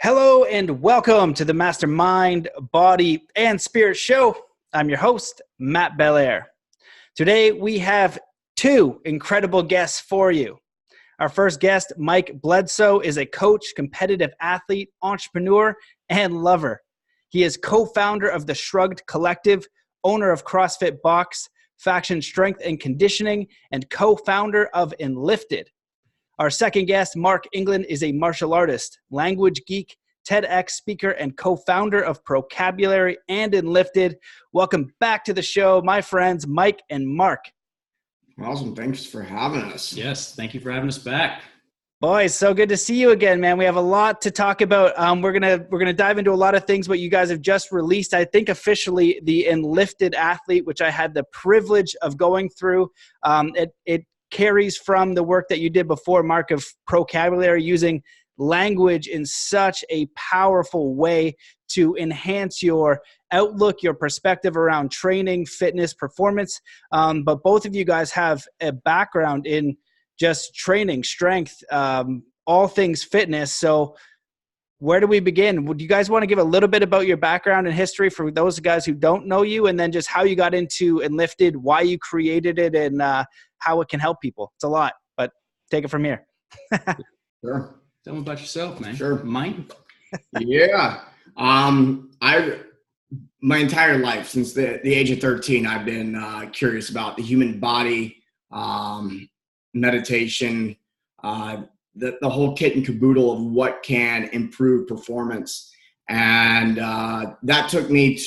Hello and welcome to the Mastermind, Body, and Spirit Show. I'm your host, Matt Belair. Today we have two incredible guests for you. Our first guest, Mike Bledsoe, is a coach, competitive athlete, entrepreneur, and lover. He is co-founder of the Shrugged Collective, owner of Crossfit Box, Faction Strength and Conditioning, and co-founder of Enlifted. Our second guest, Mark England, is a martial artist, language geek, TEDx speaker, and co-founder of Procabulary and Enlifted. Welcome back to the show, my friends, Mike and Mark. Awesome. Thanks for having us. Yes. Thank you for having us back. Boys, so good to see you again, man. We have a lot to talk about. We're gonna dive into a lot of things, but you guys have just released, I think, officially the Enlifted Athlete, which I had the privilege of going through. It carries from the work that you did before, Mark, of Procabulary, using language in such a powerful way to enhance your outlook, your perspective around training, fitness, performance. But both of you guys have a background in just training, strength, all things fitness. So where do we begin? Would you guys want to give a little bit about your background and history for those guys who don't know you, and then just how you got into Enlifted, why you created it, and how it can help people? It's a lot, but take it from here. Sure. Tell me about yourself, man. Sure. Mike? Yeah. My entire life, since the age of 13, I've been curious about the human body, meditation, the whole kit and caboodle of what can improve performance. And that took me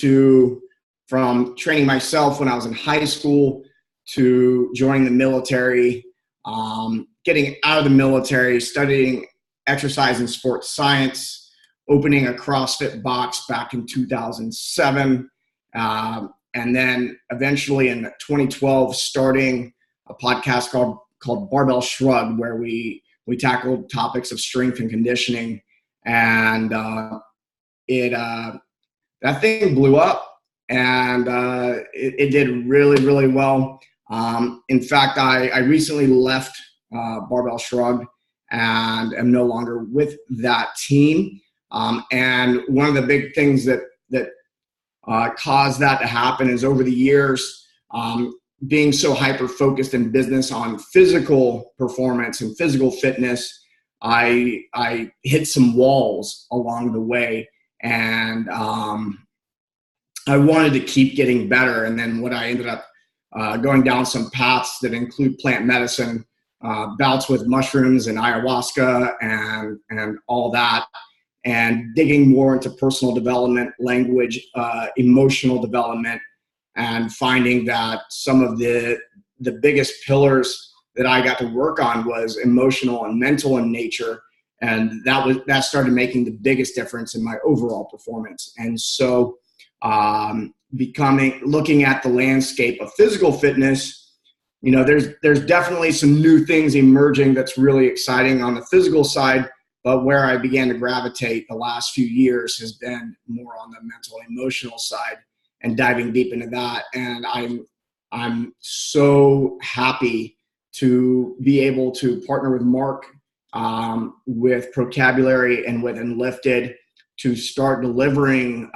from training myself when I was in high school to joining the military, getting out of the military, studying exercise and sports science, opening a CrossFit Box back in 2007, and then eventually in 2012 starting a podcast called Barbell Shrugged, where we tackled topics of strength and conditioning, and that thing blew up, and it did really, really well. In fact, I recently left Barbell Shrugged and am no longer with that team. And one of the big things that caused that to happen is over the years, being so hyper-focused in business on physical performance and physical fitness, I hit some walls along the way, and I wanted to keep getting better. And then what I ended up going down some paths that include plant medicine, bouts with mushrooms and ayahuasca and all that, and digging more into personal development, language, emotional development, and finding that some of the biggest pillars that I got to work on was emotional and mental in nature. And that started making the biggest difference in my overall performance. And so looking at the landscape of physical fitness, you know, there's definitely some new things emerging that's really exciting on the physical side, but where I began to gravitate the last few years has been more on the mental and emotional side and diving deep into that. And I'm so happy to be able to partner with Mark, with Procabulary and with Enlifted, to start delivering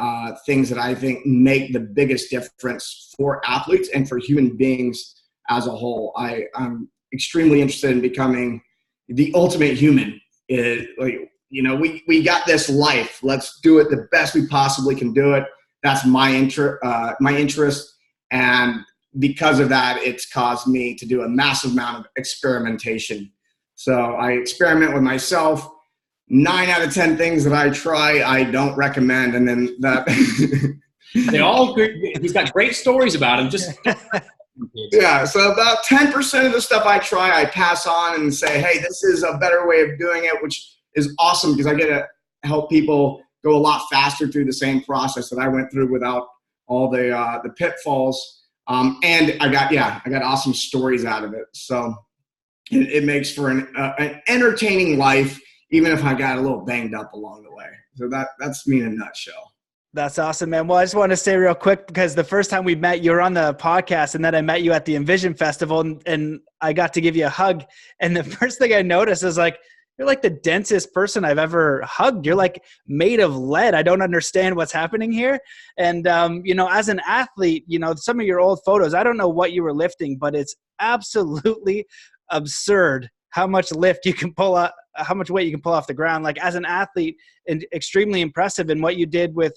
things that I think make the biggest difference for athletes and for human beings as a whole. I'm extremely interested in becoming the ultimate human. We got this life. Let's do it the best we possibly can do it. That's my interest. And because of that, it's caused me to do a massive amount of experimentation. So I experiment with myself. 9 out of 10 things that I try, I don't recommend. And then They all good. He's got great stories about him. Yeah, so about 10% of the stuff I try, I pass on and say, hey, this is a better way of doing it, which is awesome because I get to help people go a lot faster through the same process that I went through without all the pitfalls. And I got awesome stories out of it. So it makes for an entertaining life, even if I got a little banged up along the way. So that's me in a nutshell. That's awesome, man. Well, I just want to say real quick, because the first time we met, you were on the podcast, and then I met you at the Envision Festival, and I got to give you a hug. And the first thing I noticed is, like, you're like the densest person I've ever hugged. You're like made of lead. I don't understand what's happening here. And, you know, as an athlete, you know, some of your old photos, I don't know what you were lifting, but it's absolutely absurd how much lift you can pull up, how much weight you can pull off the ground. Like as an athlete, and extremely impressive. And what you did with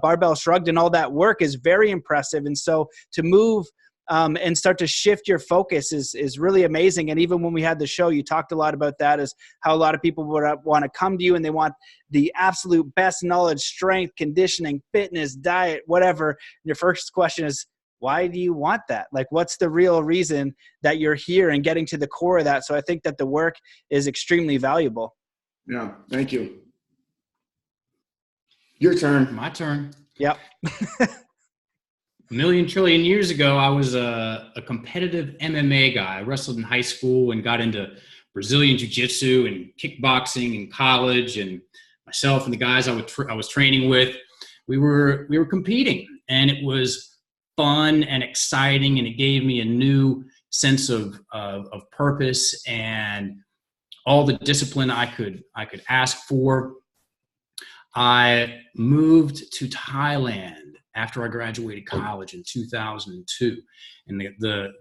barbell shrugged and all that work is very impressive. And so to move and start to shift your focus is really amazing. And even when we had the show, you talked a lot about that, as how a lot of people would want to come to you and they want the absolute best knowledge, strength, conditioning, fitness, diet, whatever. And your first question is, why do you want that? Like, what's the real reason that you're here and getting to the core of that? So I think that the work is extremely valuable. Yeah. Thank you. Your turn. My turn. Yep. A million trillion years ago, I was a competitive MMA guy. I wrestled in high school and got into Brazilian jiu-jitsu and kickboxing in college. And myself and the guys I was training with, we were competing, and it was fun and exciting, and it gave me a new sense of purpose and all the discipline I could ask for. I moved to Thailand after I graduated college in 2002, and the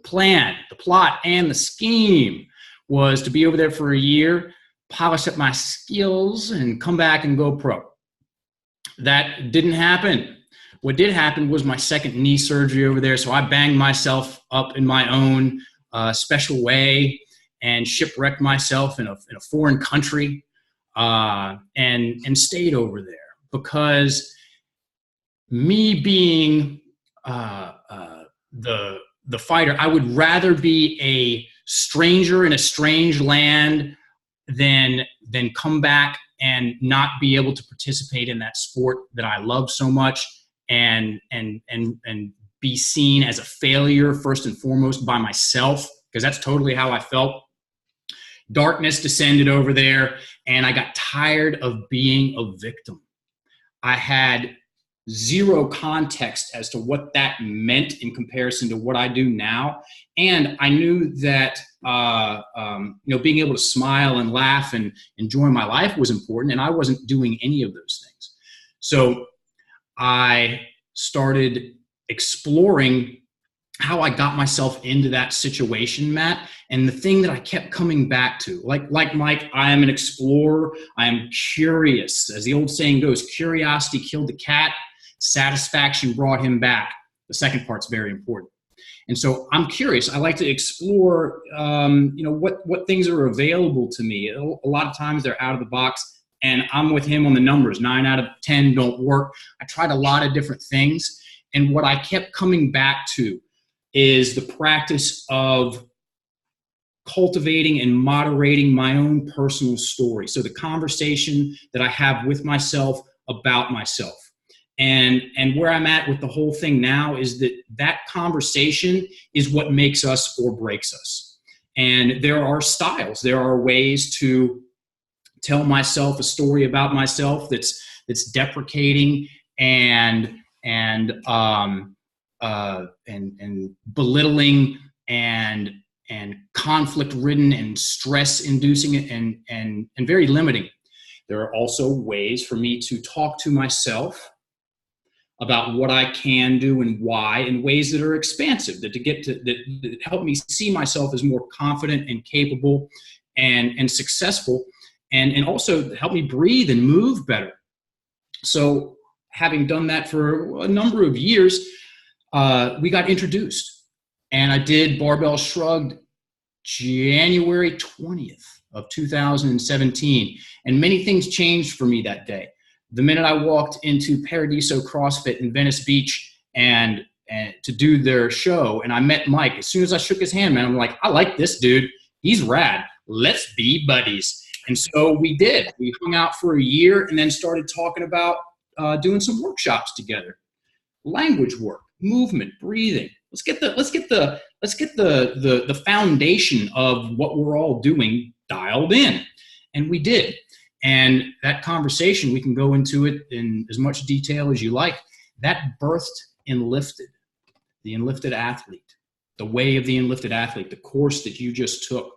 plan, the plot, and the scheme was to be over there for a year, polish up my skills, and come back and go pro. That didn't happen. What did happen was my second knee surgery over there, so I banged myself up in my own special way and shipwrecked myself in a foreign country, and stayed over there. Because me being the fighter, I would rather be a stranger in a strange land than come back and not be able to participate in that sport that I love so much, and be seen as a failure first and foremost by myself, because that's totally how I felt. Darkness descended over there, and I got tired of being a victim. I had zero context as to what that meant in comparison to what I do now. And I knew that, being able to smile and laugh and enjoy my life was important, and I wasn't doing any of those things. So I started exploring how I got myself into that situation, Matt. And the thing that I kept coming back to, like Mike, I am an explorer. I am curious. As the old saying goes, curiosity killed the cat. Satisfaction brought him back. The second part's very important. And so I'm curious. I like to explore, what things are available to me. A lot of times they're out of the box, and I'm with him on the numbers. 9 out of 10 don't work. I tried a lot of different things. And what I kept coming back to is the practice of cultivating and moderating my own personal story. So the conversation that I have with myself about myself. And where I'm at with the whole thing now is that conversation is what makes us or breaks us. And there are styles, there are ways to tell myself a story about myself that's deprecating and belittling and conflict ridden and stress inducing and very limiting. There are also ways for me to talk to myself about what I can do and why, in ways that are expansive, that help me see myself as more confident and capable and successful, and also help me breathe and move better. So having done that for a number of years, we got introduced, and I did Barbell Shrugged January 20th of 2017, and many things changed for me that day. The minute I walked into Paradiso CrossFit in Venice Beach and to do their show, and I met Mike, as soon as I shook his hand, man, I'm like, I like this dude. He's rad. Let's be buddies. And so we did. We hung out for a year and then started talking about doing some workshops together. Language work, movement, breathing. Let's get the foundation of what we're all doing dialed in. And we did. And that conversation, we can go into it in as much detail as you like. That birthed Enlifted, the Enlifted athlete, the way of the Enlifted athlete, the course that you just took.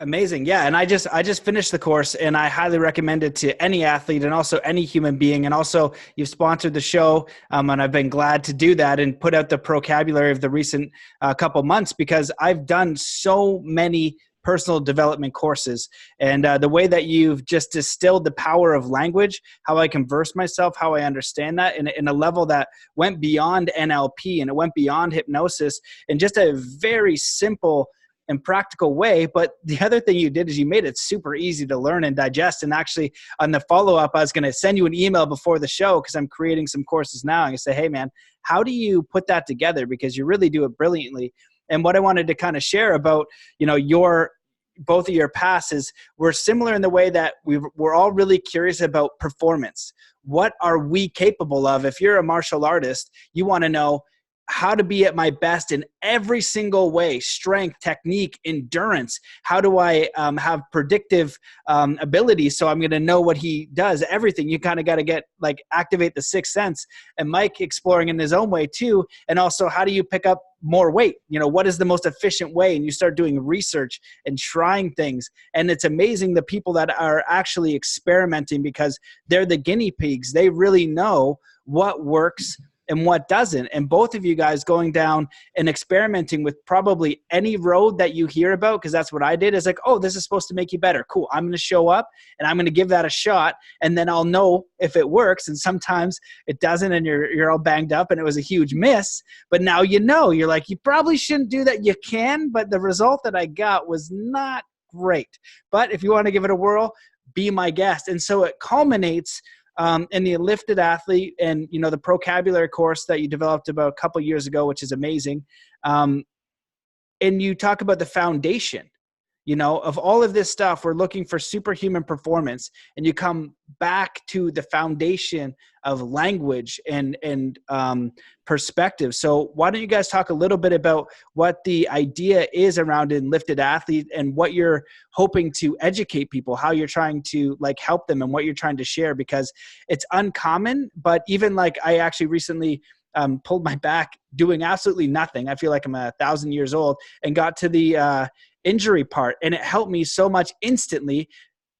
Amazing. Yeah. And I just finished the course, and I highly recommend it to any athlete and also any human being. And also you've sponsored the show. And I've been glad to do that and put out the Procabulary of the recent couple months, because I've done so many personal development courses, and the way that you've just distilled the power of language, how I converse myself, how I understand that in a level that went beyond NLP, and it went beyond hypnosis in just a very simple and practical way. But the other thing you did is you made it super easy to learn and digest. And actually on the follow-up, I was going to send you an email before the show, because I'm creating some courses now. And I say, hey man, how do you put that together? Because you really do it brilliantly. And what I wanted to kind of share about, both of your paths is we're similar in the way that we're all really curious about performance. What are we capable of? If you're a martial artist, you want to know how to be at my best in every single way: strength, technique, endurance. How do I have predictive ability? So I'm going to know what he does, everything. You kind of got to activate the sixth sense. And Mike exploring in his own way too. And also, how do you pick up more weight? What is the most efficient way? And you start doing research and trying things. And it's amazing the people that are actually experimenting, because they're the guinea pigs. They really know what works and what doesn't. And both of you guys going down and experimenting with probably any road that you hear about, because that's what I did, is like, oh, this is supposed to make you better. Cool. I'm going to show up and I'm going to give that a shot, and then I'll know if it works. And sometimes it doesn't, and you're all banged up and it was a huge miss. But now you're like, you probably shouldn't do that. You can, but the result that I got was not great. But if you want to give it a whirl, be my guest. And so it culminates in the Enlifted Athlete and, the Procabulary course that you developed about a couple years ago, which is amazing. And you talk about the foundation, of all of this stuff. We're looking for superhuman performance, and you come back to the foundation of language and perspective. So why don't you guys talk a little bit about what the idea is around Enlifted Athlete and what you're hoping to educate people, how you're trying to help them, and what you're trying to share, because it's uncommon. But even I actually recently pulled my back doing absolutely nothing. I feel like I'm 1,000 years old, and got to the injury part, and it helped me so much instantly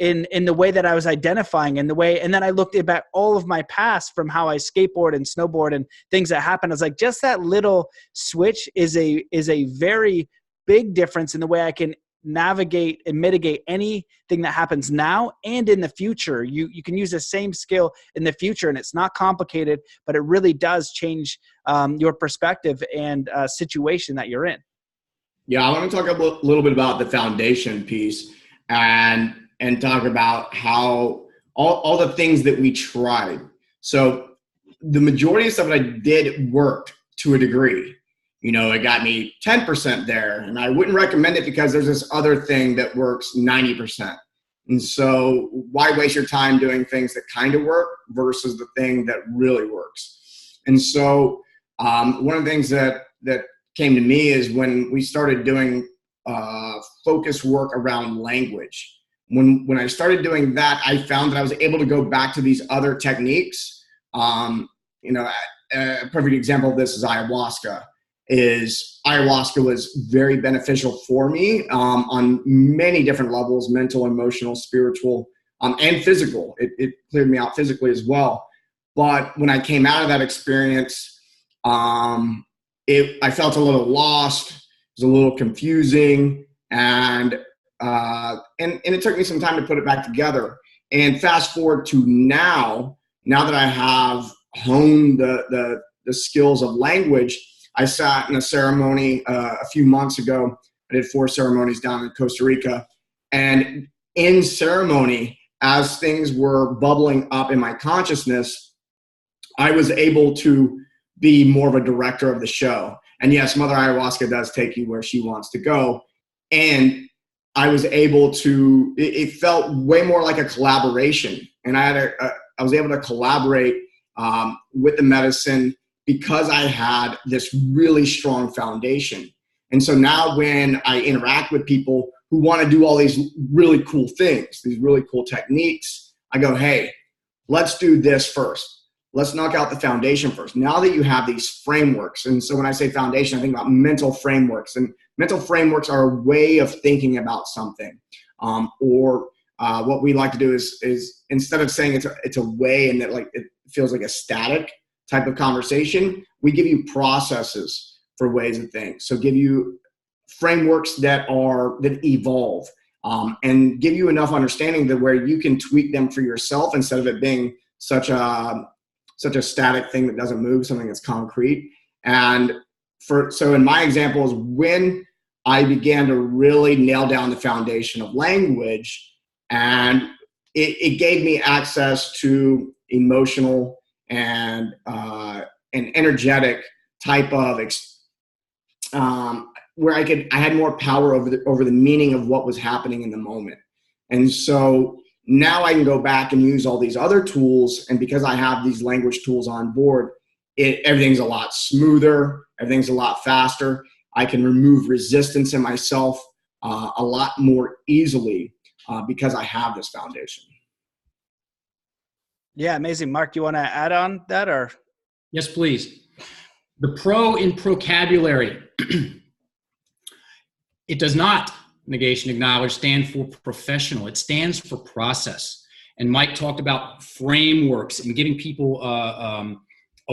in the way that I was identifying, and then I looked at all of my past from how I skateboard and snowboard and things that happened. I was like, just that little switch is a very big difference in the way I can navigate and mitigate anything that happens now and in the future. You can use the same skill in the future, and it's not complicated, but it really does change your perspective and situation that you're in. Yeah, I want to talk a little bit about the foundation piece and talk about how all the things that we tried. So the majority of stuff that I did worked to a degree. It got me 10% there, and I wouldn't recommend it because there's this other thing that works 90%. And so why waste your time doing things that kind of work versus the thing that really works? And so one of the things that came to me is when we started doing focus work around language. When I started doing that, I found that I was able to go back to these other techniques. A perfect example of this is ayahuasca. Ayahuasca was very beneficial for me on many different levels: mental, emotional, spiritual, and physical. It cleared me out physically as well. But when I came out of that experience, I felt a little lost. It was a little confusing, and it took me some time to put it back together. And fast forward to now that I have honed the skills of language, I sat in a ceremony a few months ago. I did 4 ceremonies down in Costa Rica, and in ceremony, as things were bubbling up in my consciousness, I was able to be more of a director of the show. And yes, Mother Ayahuasca does take you where she wants to go. And I was able to, it felt way more like a collaboration. And I was able to collaborate with the medicine because I had this really strong foundation. And so now when I interact with people who want to do all these really cool things, these really cool techniques, I go, hey, let's do this first. Let's knock out the foundation first. Now that you have these frameworks, and so when I say foundation, I think about mental frameworks and mental frameworks are a way of thinking about something. What we like to do is instead of saying it's a way and that like it feels like a static type of conversation, we give you processes for ways of thinking. So give you frameworks that evolve, and give you enough understanding that where you can tweak them for yourself instead of it being such a static thing that doesn't move, something that's concrete. And so in my example is when I began to really nail down the foundation of language, and it gave me access to emotional and energetic type of where I had more power over the meaning of what was happening in the moment. And so now I can go back and use all these other tools, and because I have these language tools on board, everything's a lot smoother, everything's a lot faster. I can remove resistance in myself a lot more easily because I have this foundation. Yeah, amazing. Mark, do you want to add on that or? Yes, please. The pro in Procabulary, it does not, negation acknowledge, stand for professional. It stands for process. And Mike talked about frameworks and giving people a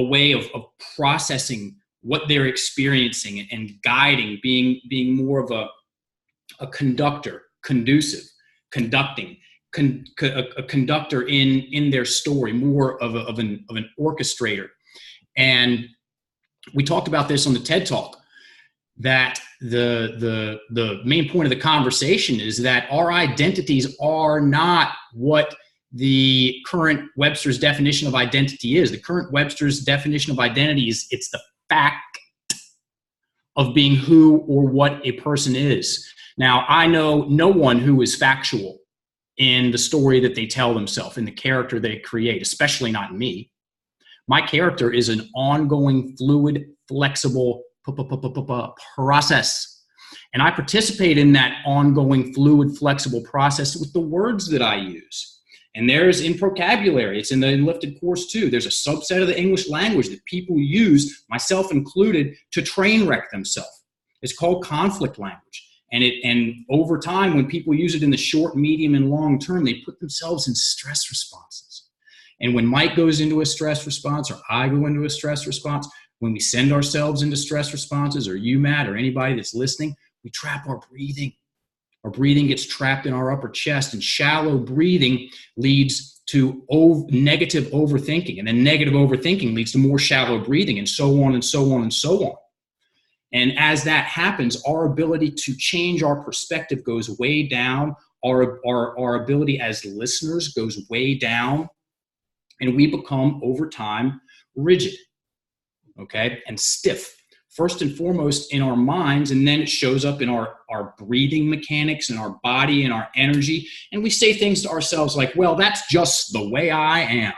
way of processing what they're experiencing and guiding, being more of a conductor, conducive, conducting, a conductor in their story, more of an orchestrator. And we talked about this on the TED Talk, that the main point of the conversation is that our identities are not what the current Webster's definition of identity is. The current Webster's definition of identity is it's the fact of being who or what a person is. Now, I know no one who is factual in the story that they tell themselves, in the character they create, especially not me. My character is an ongoing, fluid, flexible process. And I participate in that ongoing, fluid, flexible process with the words that I use. And there's in Procabulary, it's in the Enlifted course too, there's a subset of the English language that people use, myself included, to train wreck themselves. It's called conflict language. And over time, when people use it in the short, medium, and long term, they put themselves in stress responses. And when Mike goes into a stress response, or I go into a stress response, when we send ourselves into stress responses, or you, Matt, or anybody that's listening, we trap our breathing. Our breathing gets trapped in our upper chest, and shallow breathing leads to negative overthinking. And then negative overthinking leads to more shallow breathing, and so on and so on and so on. And as that happens, our ability to change our perspective goes way down. Our ability as listeners goes way down. And we become, over time, rigid, okay, and stiff. First and foremost in our minds, and then it shows up in our breathing mechanics and our body and our energy. And we say things to ourselves like, well, that's just the way I am.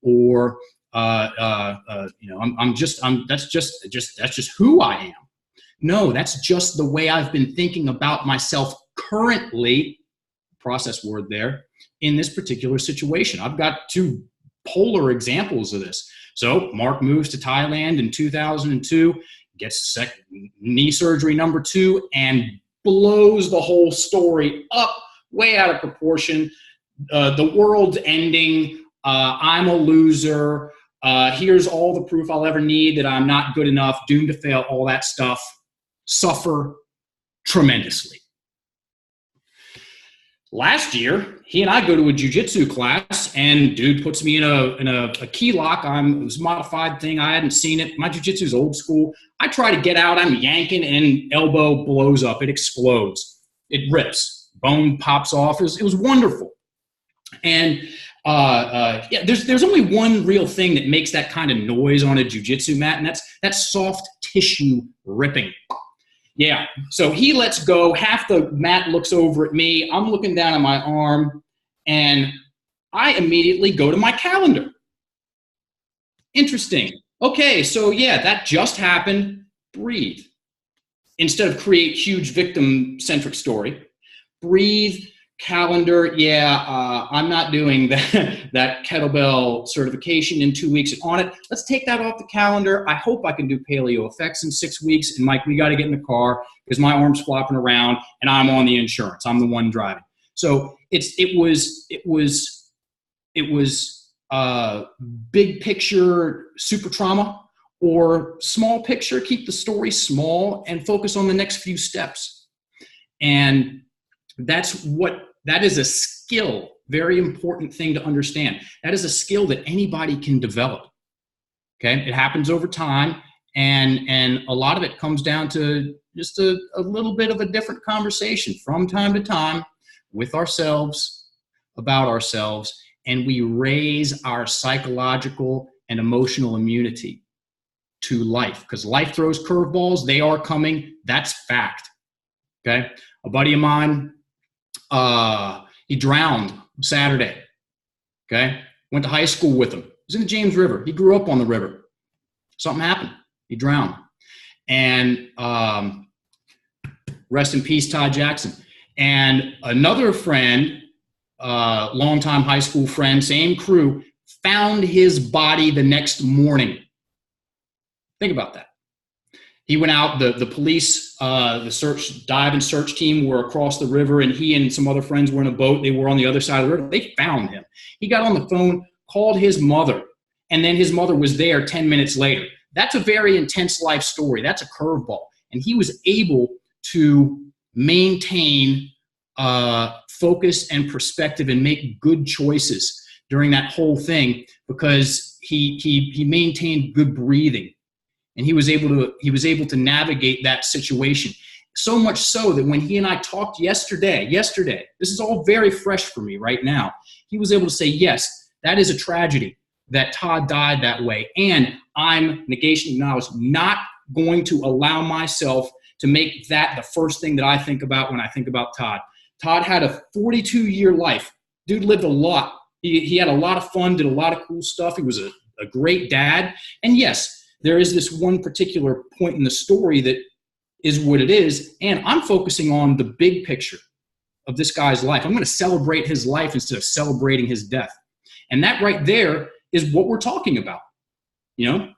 Or, that's just who I am. No, that's just the way I've been thinking about myself currently, process word there, in this particular situation. I've got two polar examples of this. So Mark moves to Thailand in 2002, gets knee surgery number 2, and blows the whole story up way out of proportion. The world's ending. I'm a loser. Here's all the proof I'll ever need that I'm not good enough, doomed to fail, all that stuff. Suffer tremendously. Last year, he and I go to a jiu-jitsu class, and dude puts me in a key lock. It was a modified thing. I hadn't seen it. My jiu-jitsu is old school. I try to get out. I'm yanking, and elbow blows up. It explodes. It rips. Bone pops off. It was wonderful. And there's only one real thing that makes that kind of noise on a jiu-jitsu mat, and that's soft tissue ripping. Yeah, so he lets go. Half the mat looks over at me. I'm looking down at my arm, and I immediately go to my calendar. Interesting. Okay, so yeah, that just happened. Breathe. Instead of create huge victim-centric story, breathe, calendar, I'm not doing that kettlebell certification in 2 weeks on it. Let's take that off the calendar. I hope I can do paleo effects in 6 weeks. And Mike, we got to get in the car because my arm's flopping around and I'm on the insurance. I'm the one driving. So it was big picture super trauma, or small picture, keep the story small and focus on the next few steps. And that is a skill, very important thing to understand. That is a skill that anybody can develop. Okay, it happens over time, and a lot of it comes down to just a little bit of a different conversation from time to time with ourselves, about ourselves, and we raise our psychological and emotional immunity to life, because life throws curveballs. They are coming. That's fact. Okay, a buddy of mine, he drowned Saturday. Okay, went to high school with him. He was in the James River. He grew up on the river. Something happened. He drowned. And rest in peace, Todd Jackson. And another friend, longtime high school friend, same crew, found his body the next morning. Think about that. He went out, the police, the dive and search team were across the river, and he and some other friends were in a boat. They were on the other side of the river. They found him. He got on the phone, called his mother, and then his mother was there 10 minutes later. That's a very intense life story. That's a curveball. And he was able to maintain focus and perspective and make good choices during that whole thing, because he maintained good breathing. And he was able to navigate that situation. So much so that when he and I talked yesterday, this is all very fresh for me right now. He was able to say, yes, that is a tragedy that Todd died that way. And I'm, negation acknowledged, not going to allow myself to make that the first thing that I think about when I think about Todd. Todd had a 42-year life. Dude lived a lot. He had a lot of fun, did a lot of cool stuff. He was a great dad. And yes, there is this one particular point in the story that is what it is, and I'm focusing on the big picture of this guy's life. I'm going to celebrate his life instead of celebrating his death. And that right there is what we're talking about. You know,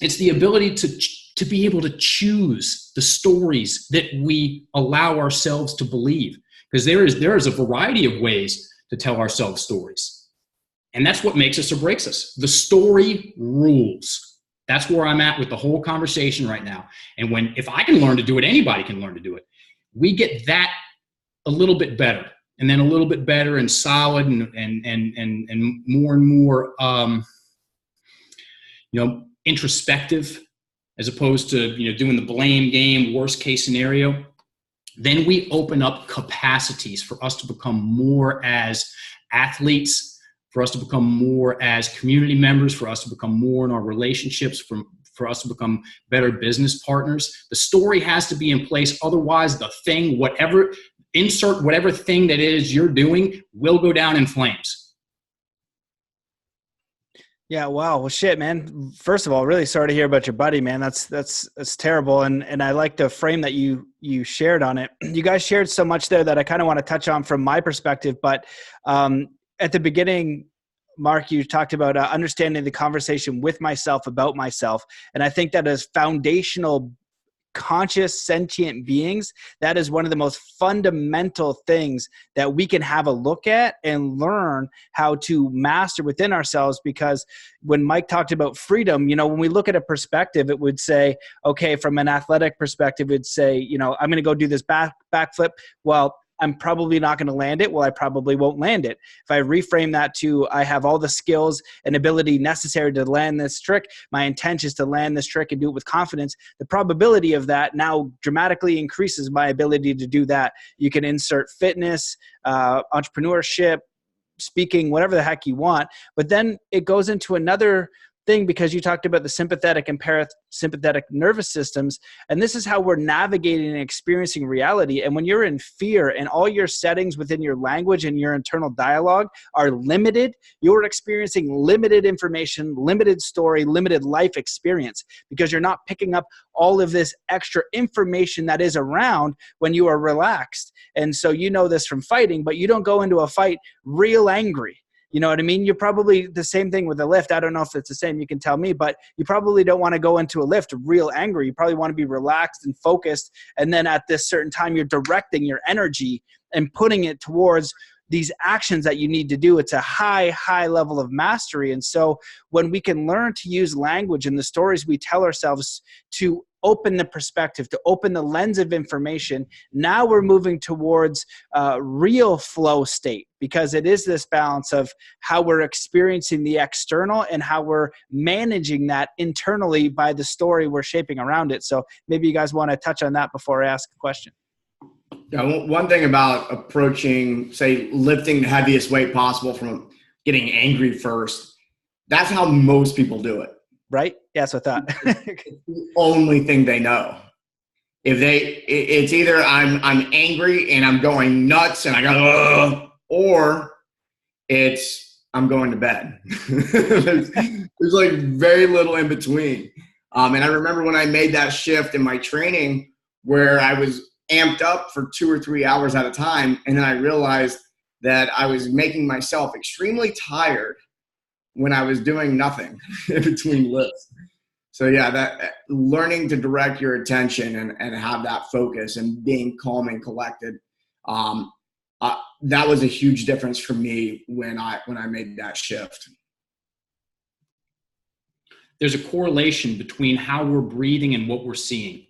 it's the ability to be able to choose the stories that we allow ourselves to believe, because there is a variety of ways to tell ourselves stories. And that's what makes us or breaks us. The story rules. That's where I'm at with the whole conversation right now. And if I can learn to do it, anybody can learn to do it. We get that a little bit better, and then a little bit better and solid and more introspective, as opposed to, doing the blame game, worst case scenario. Then we open up capacities for us to become more as athletes, for us to become more as community members, for us to become more in our relationships, for us to become better business partners. The story has to be in place. Otherwise, the thing, insert whatever thing that it is you're doing, will go down in flames. Yeah. Wow. Well, shit, man. First of all, really sorry to hear about your buddy, man. That's terrible. And I like the frame that you shared on it. You guys shared so much there that I kind of want to touch on from my perspective, but, at the beginning, Mark, you talked about understanding the conversation with myself about myself. And I think that as foundational, conscious, sentient beings, that is one of the most fundamental things that we can have a look at and learn how to master within ourselves. Because when Mike talked about freedom, when we look at a perspective, it would say, okay, from an athletic perspective, it'd say, I'm going to go do this backflip. Well, I'm probably not going to land it. Well, I probably won't land it. If I reframe that to, I have all the skills and ability necessary to land this trick, my intent is to land this trick and do it with confidence, the probability of that now dramatically increases my ability to do that. You can insert fitness, entrepreneurship, speaking, whatever the heck you want. But then it goes into another thing, because you talked about the sympathetic and parasympathetic nervous systems, and this is how we're navigating and experiencing reality. And when you're in fear and all your settings within your language and your internal dialogue are limited, you're experiencing limited information, limited story, limited life experience, because you're not picking up all of this extra information that is around when you are relaxed. And so you know this from fighting, but you don't go into a fight real angry. You know what I mean? You're probably the same thing with a lift. I don't know if it's the same. You can tell me, but you probably don't want to go into a lift real angry. You probably want to be relaxed and focused. And then at this certain time, you're directing your energy and putting it towards these actions that you need to do. It's a high level of mastery. And so when we can learn to use language and the stories we tell ourselves to open the perspective, to open the lens of information, now we're moving towards real flow state, because it is this balance of how we're experiencing the external and how we're managing that internally by the story we're shaping around it. So maybe you guys want to touch on that before I ask a question. Yeah, one thing about approaching, say, lifting the heaviest weight possible from getting angry first, that's how most people do it. Right? Yeah, that's what I thought. It's the only thing they know. It's either I'm angry and I'm going nuts and I go, ugh, or it's I'm going to bed. There's like very little in between. And I remember when I made that shift in my training where I was amped up for 2 or 3 hours at a time, and then I realized that I was making myself extremely tired when I was doing nothing in between lifts. So yeah, that learning to direct your attention and have that focus and being calm and collected, that was a huge difference for me when I made that shift. There's a correlation between how we're breathing and what we're seeing.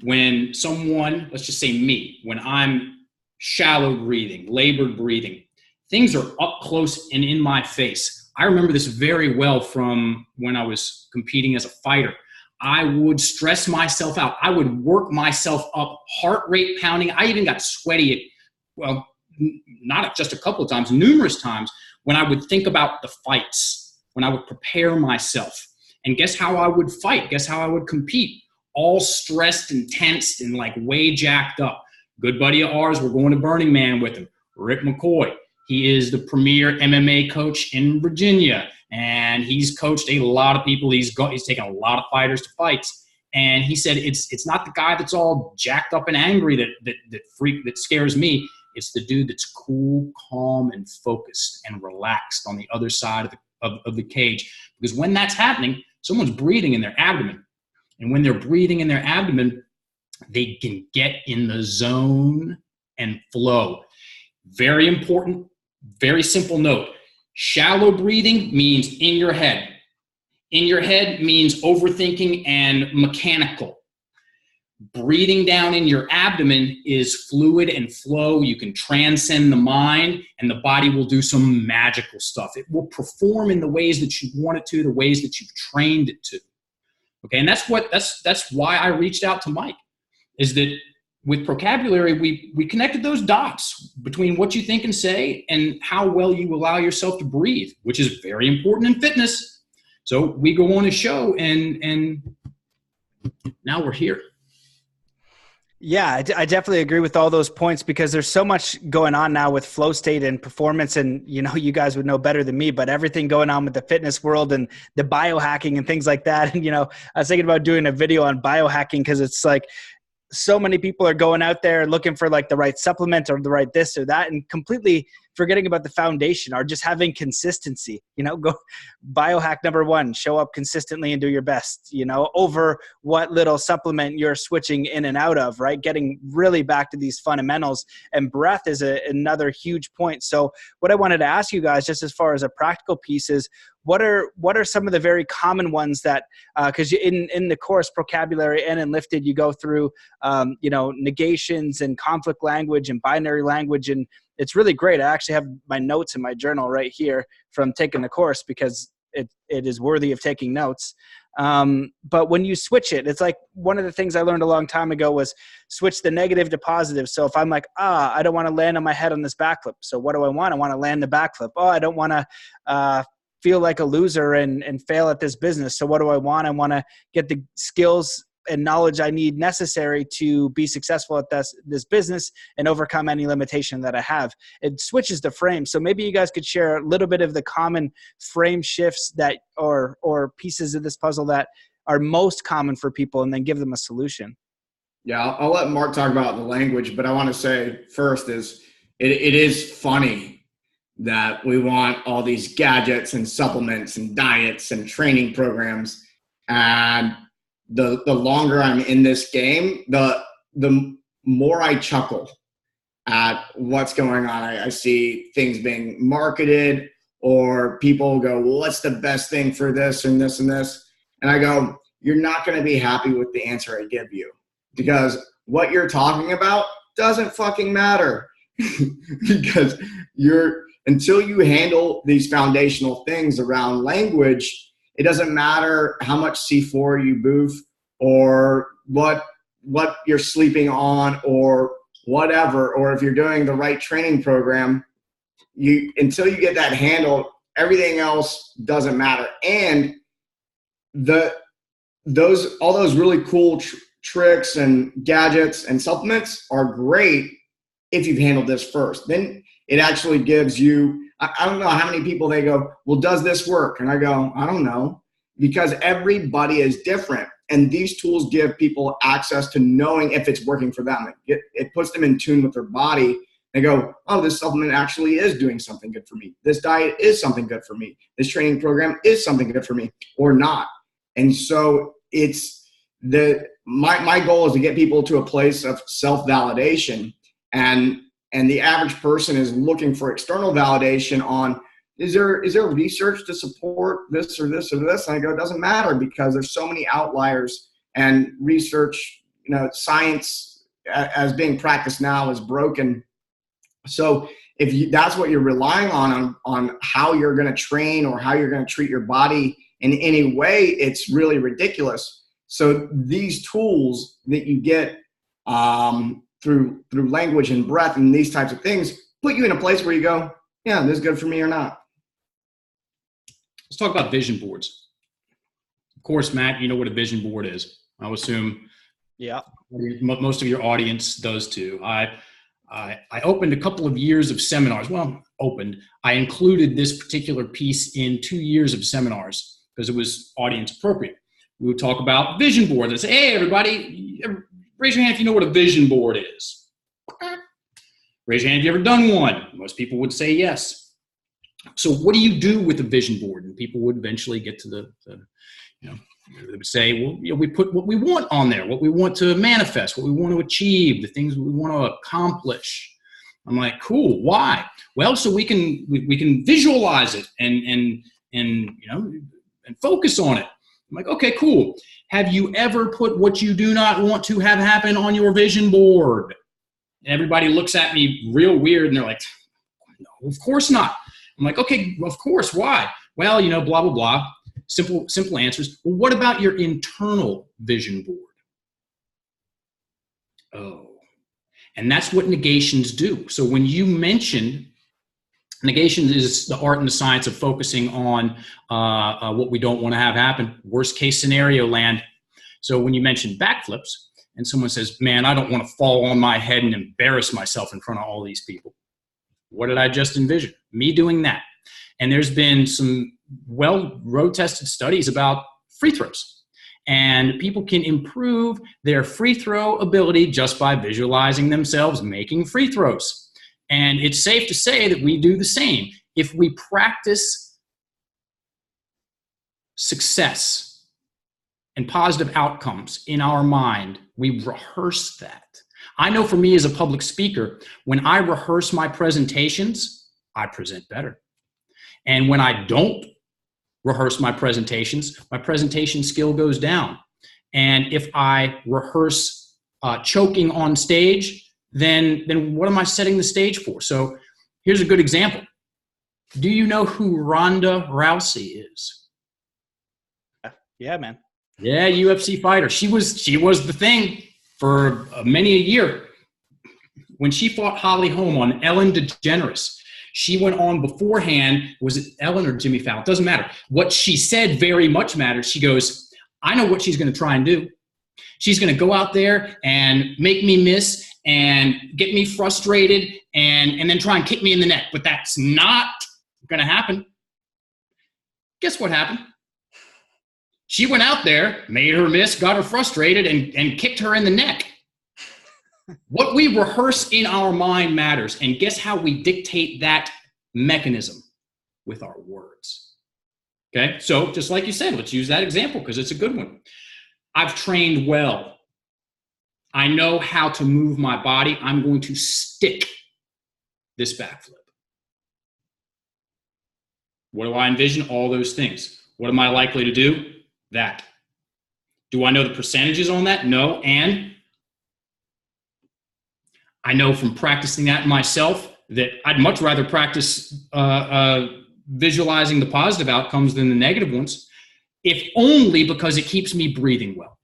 When someone, let's just say me, when I'm shallow breathing, labored breathing, things are up close and in my face. I remember this very well from when I was competing as a fighter. I would stress myself out. I would work myself up, heart rate pounding. I even got sweaty, well, not just a couple of times, numerous times, when I would think about the fights, when I would prepare myself. And guess how I would fight? Guess how I would compete? All stressed and tensed and like way jacked up. Good buddy of ours, we're going to Burning Man with him, Rick McCoy. He is the premier MMA coach in Virginia, and he's coached a lot of people. He's taken a lot of fighters to fights, and he said it's not the guy that's all jacked up and angry that scares me. It's the dude that's cool, calm, and focused and relaxed on the other side of the cage. Because when that's happening, someone's breathing in their abdomen. And when they're breathing in their abdomen, they can get in the zone and flow. Very important, very simple note. Shallow breathing means in your head. In your head means overthinking and mechanical. Breathing down in your abdomen is fluid and flow. You can transcend the mind, and the body will do some magical stuff. It will perform in the ways that you want it to, the ways that you've trained it to. Okay, and that's why I reached out to Mike, is that with Procabulary, we connected those dots between what you think and say and how well you allow yourself to breathe, which is very important in fitness. So we go on a show, and now we're here. Yeah, I definitely agree with all those points, because there's so much going on now with flow state and performance. And, you know, you guys would know better than me, but everything going on with the fitness world and the biohacking and things like that. And, you know, I was thinking about doing a video on biohacking, because it's like so many people are going out there looking for like the right supplement or the right this or that, and completely forgetting about the foundation or just having consistency. You know, go biohack number 1, show up consistently and do your best, you know, over what little supplement you're switching in and out of, right? Getting really back to these fundamentals, and breath is another huge point. So what I wanted to ask you guys, just as far as a practical piece, is what are some of the very common ones that, because in the course Procabulary and Enlifted, you go through, you know, negations and conflict language and binary language, and it's really great. I actually have my notes in my journal right here from taking the course, because it is worthy of taking notes. But when you switch it, it's like one of the things I learned a long time ago was switch the negative to positive. So if I'm like, I don't want to land on my head on this backflip. So what do I want? I want to land the backflip. Oh, I don't want to, feel like a loser and fail at this business. So what do I want? I want to get the skills and knowledge I need necessary to be successful at this business and overcome any limitation that I have. It switches the frame. So maybe you guys could share a little bit of the common frame shifts that, or pieces of this puzzle that are most common for people, and then give them a solution. Yeah, I'll let Mark talk about the language, but I want to say first is it is funny that we want all these gadgets and supplements and diets and training programs. And the longer I'm in this game, the more I chuckle at what's going on. I see things being marketed, or people go, well, what's the best thing for this and this and this? And I go, you're not going to be happy with the answer I give you, because what you're talking about doesn't fucking matter. Because until you handle these foundational things around language, it doesn't matter how much C4 you boof, or what you're sleeping on, or whatever, or if you're doing the right training program, until you get that handled, everything else doesn't matter. And all those really cool tricks and gadgets and supplements are great if you've handled this first. Then it actually gives you, I don't know how many people they go, well, does this work? And I go, I don't know, because everybody is different. And these tools give people access to knowing if it's working for them. It puts them in tune with their body. They go, oh, this supplement actually is doing something good for me. This diet is something good for me. This training program is something good for me, or not. And so it's my goal is to get people to a place of self-validation, and the average person is looking for external validation on, is there research to support this or this or this? And I go, it doesn't matter, because there's so many outliers, and research, science as being practiced now is broken. So if that's what you're relying on how you're going to train or how you're going to treat your body in any way, it's really ridiculous. So these tools that you get through language and breath and these types of things put you in a place where you go, yeah, this is good for me or not. Let's talk about vision boards. Of course, Matt, you know what a vision board is. I would assume most of your audience does too. I opened a couple of years of seminars. Well, I included this particular piece in 2 years of seminars because it was audience appropriate. We would talk about vision boards and say, hey, everybody, raise your hand if you know what a vision board is. Raise your hand if you've ever done one. Most people would say yes. So what do you do with a vision board? And people would eventually get to they would say, well, we put what we want on there, what we want to manifest, what we want to achieve, the things we want to accomplish. I'm like, cool. Why? Well, so we can visualize it and focus on it. I'm like, okay, cool. Have you ever put what you do not want to have happen on your vision board? And everybody looks at me real weird, and they're like, no, of course not. I'm like, okay, of course. Why? Well, blah, blah, blah. Simple answers. Well, what about your internal vision board? Oh, and that's what negations do. So when you mentioned negation is the art and the science of focusing on what we don't want to have happen, worst case scenario land. So when you mention backflips and someone says, man, I don't want to fall on my head and embarrass myself in front of all these people. What did I just envision? Me doing that. And there's been some road-tested studies about free throws. And people can improve their free throw ability just by visualizing themselves making free throws. And it's safe to say that we do the same. If we practice success and positive outcomes in our mind, we rehearse that. I know for me as a public speaker, when I rehearse my presentations, I present better. And when I don't rehearse my presentation skill goes down. And if I rehearse choking on stage, then what am I setting the stage for? So here's a good example. Do you know who Ronda Rousey is? Yeah, man. Yeah, UFC fighter. She was the thing for many a year. When she fought Holly Holm on Ellen DeGeneres, She went on beforehand. Was it Ellen or Jimmy Fallon? Doesn't matter. What she said very much matters. She goes, I know what she's going to try and do. She's going to go out there and make me miss and get me frustrated and then try and kick me in the neck. But that's not going to happen. Guess what happened? She went out there, made her miss, got her frustrated, and kicked her in the neck. What we rehearse in our mind matters. And guess how we dictate that mechanism? With our words. Okay? So just like you said, let's use that example because it's a good one. I've trained well. I know how to move my body. I'm going to stick this backflip. What do I envision? All those things. What am I likely to do? That. Do I know the percentages on that? No. And I know from practicing that myself that I'd much rather practice visualizing the positive outcomes than the negative ones, if only because it keeps me breathing well.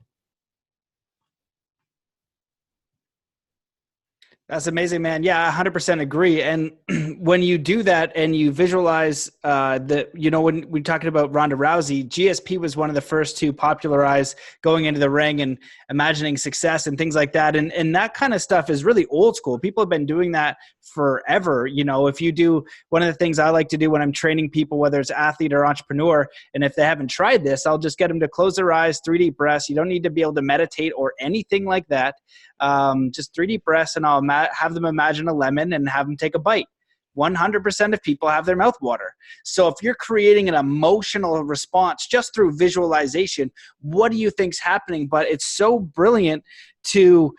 That's amazing, man. Yeah, 100% agree. And when you do that and you visualize when we're talking about Ronda Rousey, GSP was one of the first to popularize going into the ring and imagining success and things like that. And that kind of stuff is really old school. People have been doing that forever. You know, if you do, one of the things I like to do when I'm training people, whether it's athlete or entrepreneur, and if they haven't tried this, I'll just get them to close their eyes, 3 deep breaths. You don't need to be able to meditate or anything like that. Just 3 deep breaths, and I'll have them imagine a lemon and have them take a bite. 100% of people have their mouth water. So if you're creating an emotional response just through visualization, what do you think's happening? But it's so brilliant to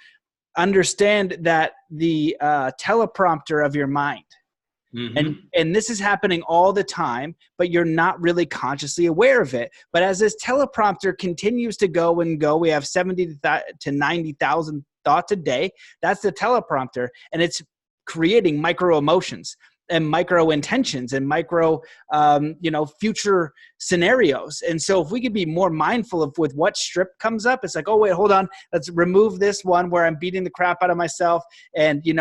understand that the teleprompter of your mind. Mm-hmm. And this is happening all the time, but you're not really consciously aware of it. But as this teleprompter continues to go and go, we have 70 to 90,000 thoughts a day. That's the teleprompter. And it's creating micro emotions and micro intentions and micro, future scenarios. And so if we could be more mindful of with what strip comes up, it's like, oh, wait, hold on. Let's remove this one where I'm beating the crap out of myself. And, in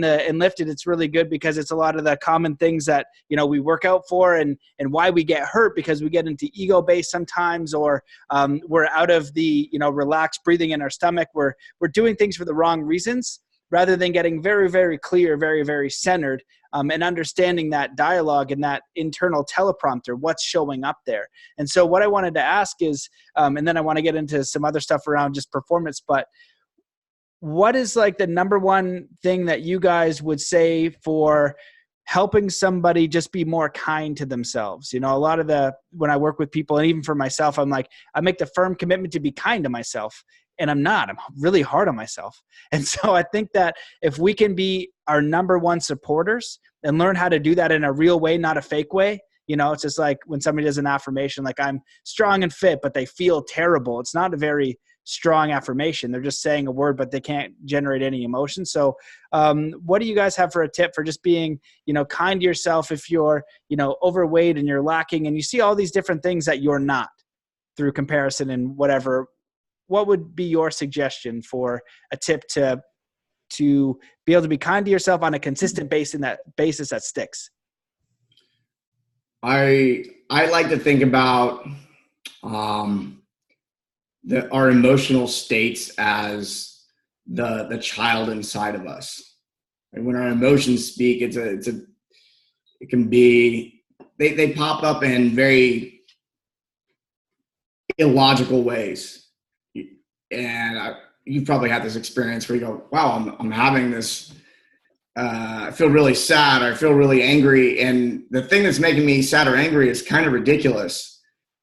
the Enlifted, it's really good because it's a lot of the common things that, we work out for and why we get hurt, because we get into ego base sometimes, or we're out of the, relaxed breathing in our stomach. We're doing things for the wrong reasons, rather than getting very, very clear, very, very centered, and understanding that dialogue and that internal teleprompter, what's showing up there. And so what I wanted to ask is, and then I want to get into some other stuff around just performance, but what is like the number one thing that you guys would say for helping somebody just be more kind to themselves? A lot of when I work with people, and even for myself, I'm like, I make the firm commitment to be kind to myself. And I'm really hard on myself. And so I think that if we can be our number one supporters and learn how to do that in a real way, not a fake way, it's just like when somebody does an affirmation, like I'm strong and fit, but they feel terrible. It's not a very strong affirmation. They're just saying a word, but they can't generate any emotion. So what do you guys have for a tip for just being, kind to yourself if you're, overweight and you're lacking and you see all these different things that you're not through comparison and whatever? What would be your suggestion for a tip to be able to be kind to yourself on a consistent basis that sticks? I like to think about our emotional states as the child inside of us. And when our emotions speak, it can be they pop up in very illogical ways. And you've probably had this experience where you go, wow, I'm having this, I feel really sad. I feel really angry. And the thing that's making me sad or angry is kind of ridiculous.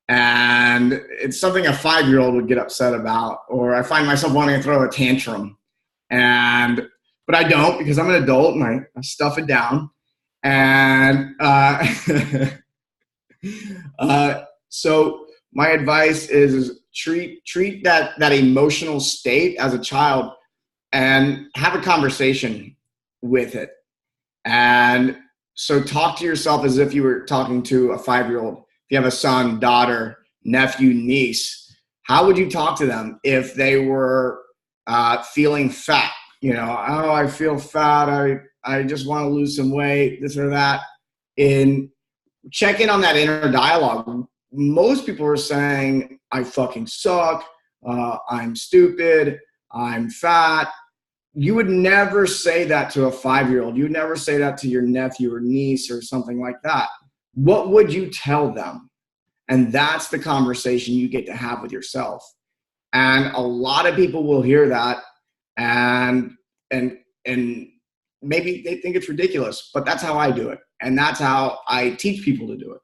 And it's something a 5-year-old would get upset about, or I find myself wanting to throw a tantrum. But I don't, because I'm an adult and I stuff it down. And so my advice is treat that emotional state as a child and have a conversation with it. And so talk to yourself as if you were talking to a 5-year-old. If you have a son, daughter, nephew, niece, how would you talk to them if they were feeling fat? Oh, I feel fat. I just want to lose some weight, this or that. And check in on that inner dialogue. Most people are saying, I fucking suck. I'm stupid. I'm fat. You would never say that to a 5-year-old. You would never say that to your nephew or niece or something like that. What would you tell them? And that's the conversation you get to have with yourself. And a lot of people will hear that and maybe they think it's ridiculous, but that's how I do it. And that's how I teach people to do it.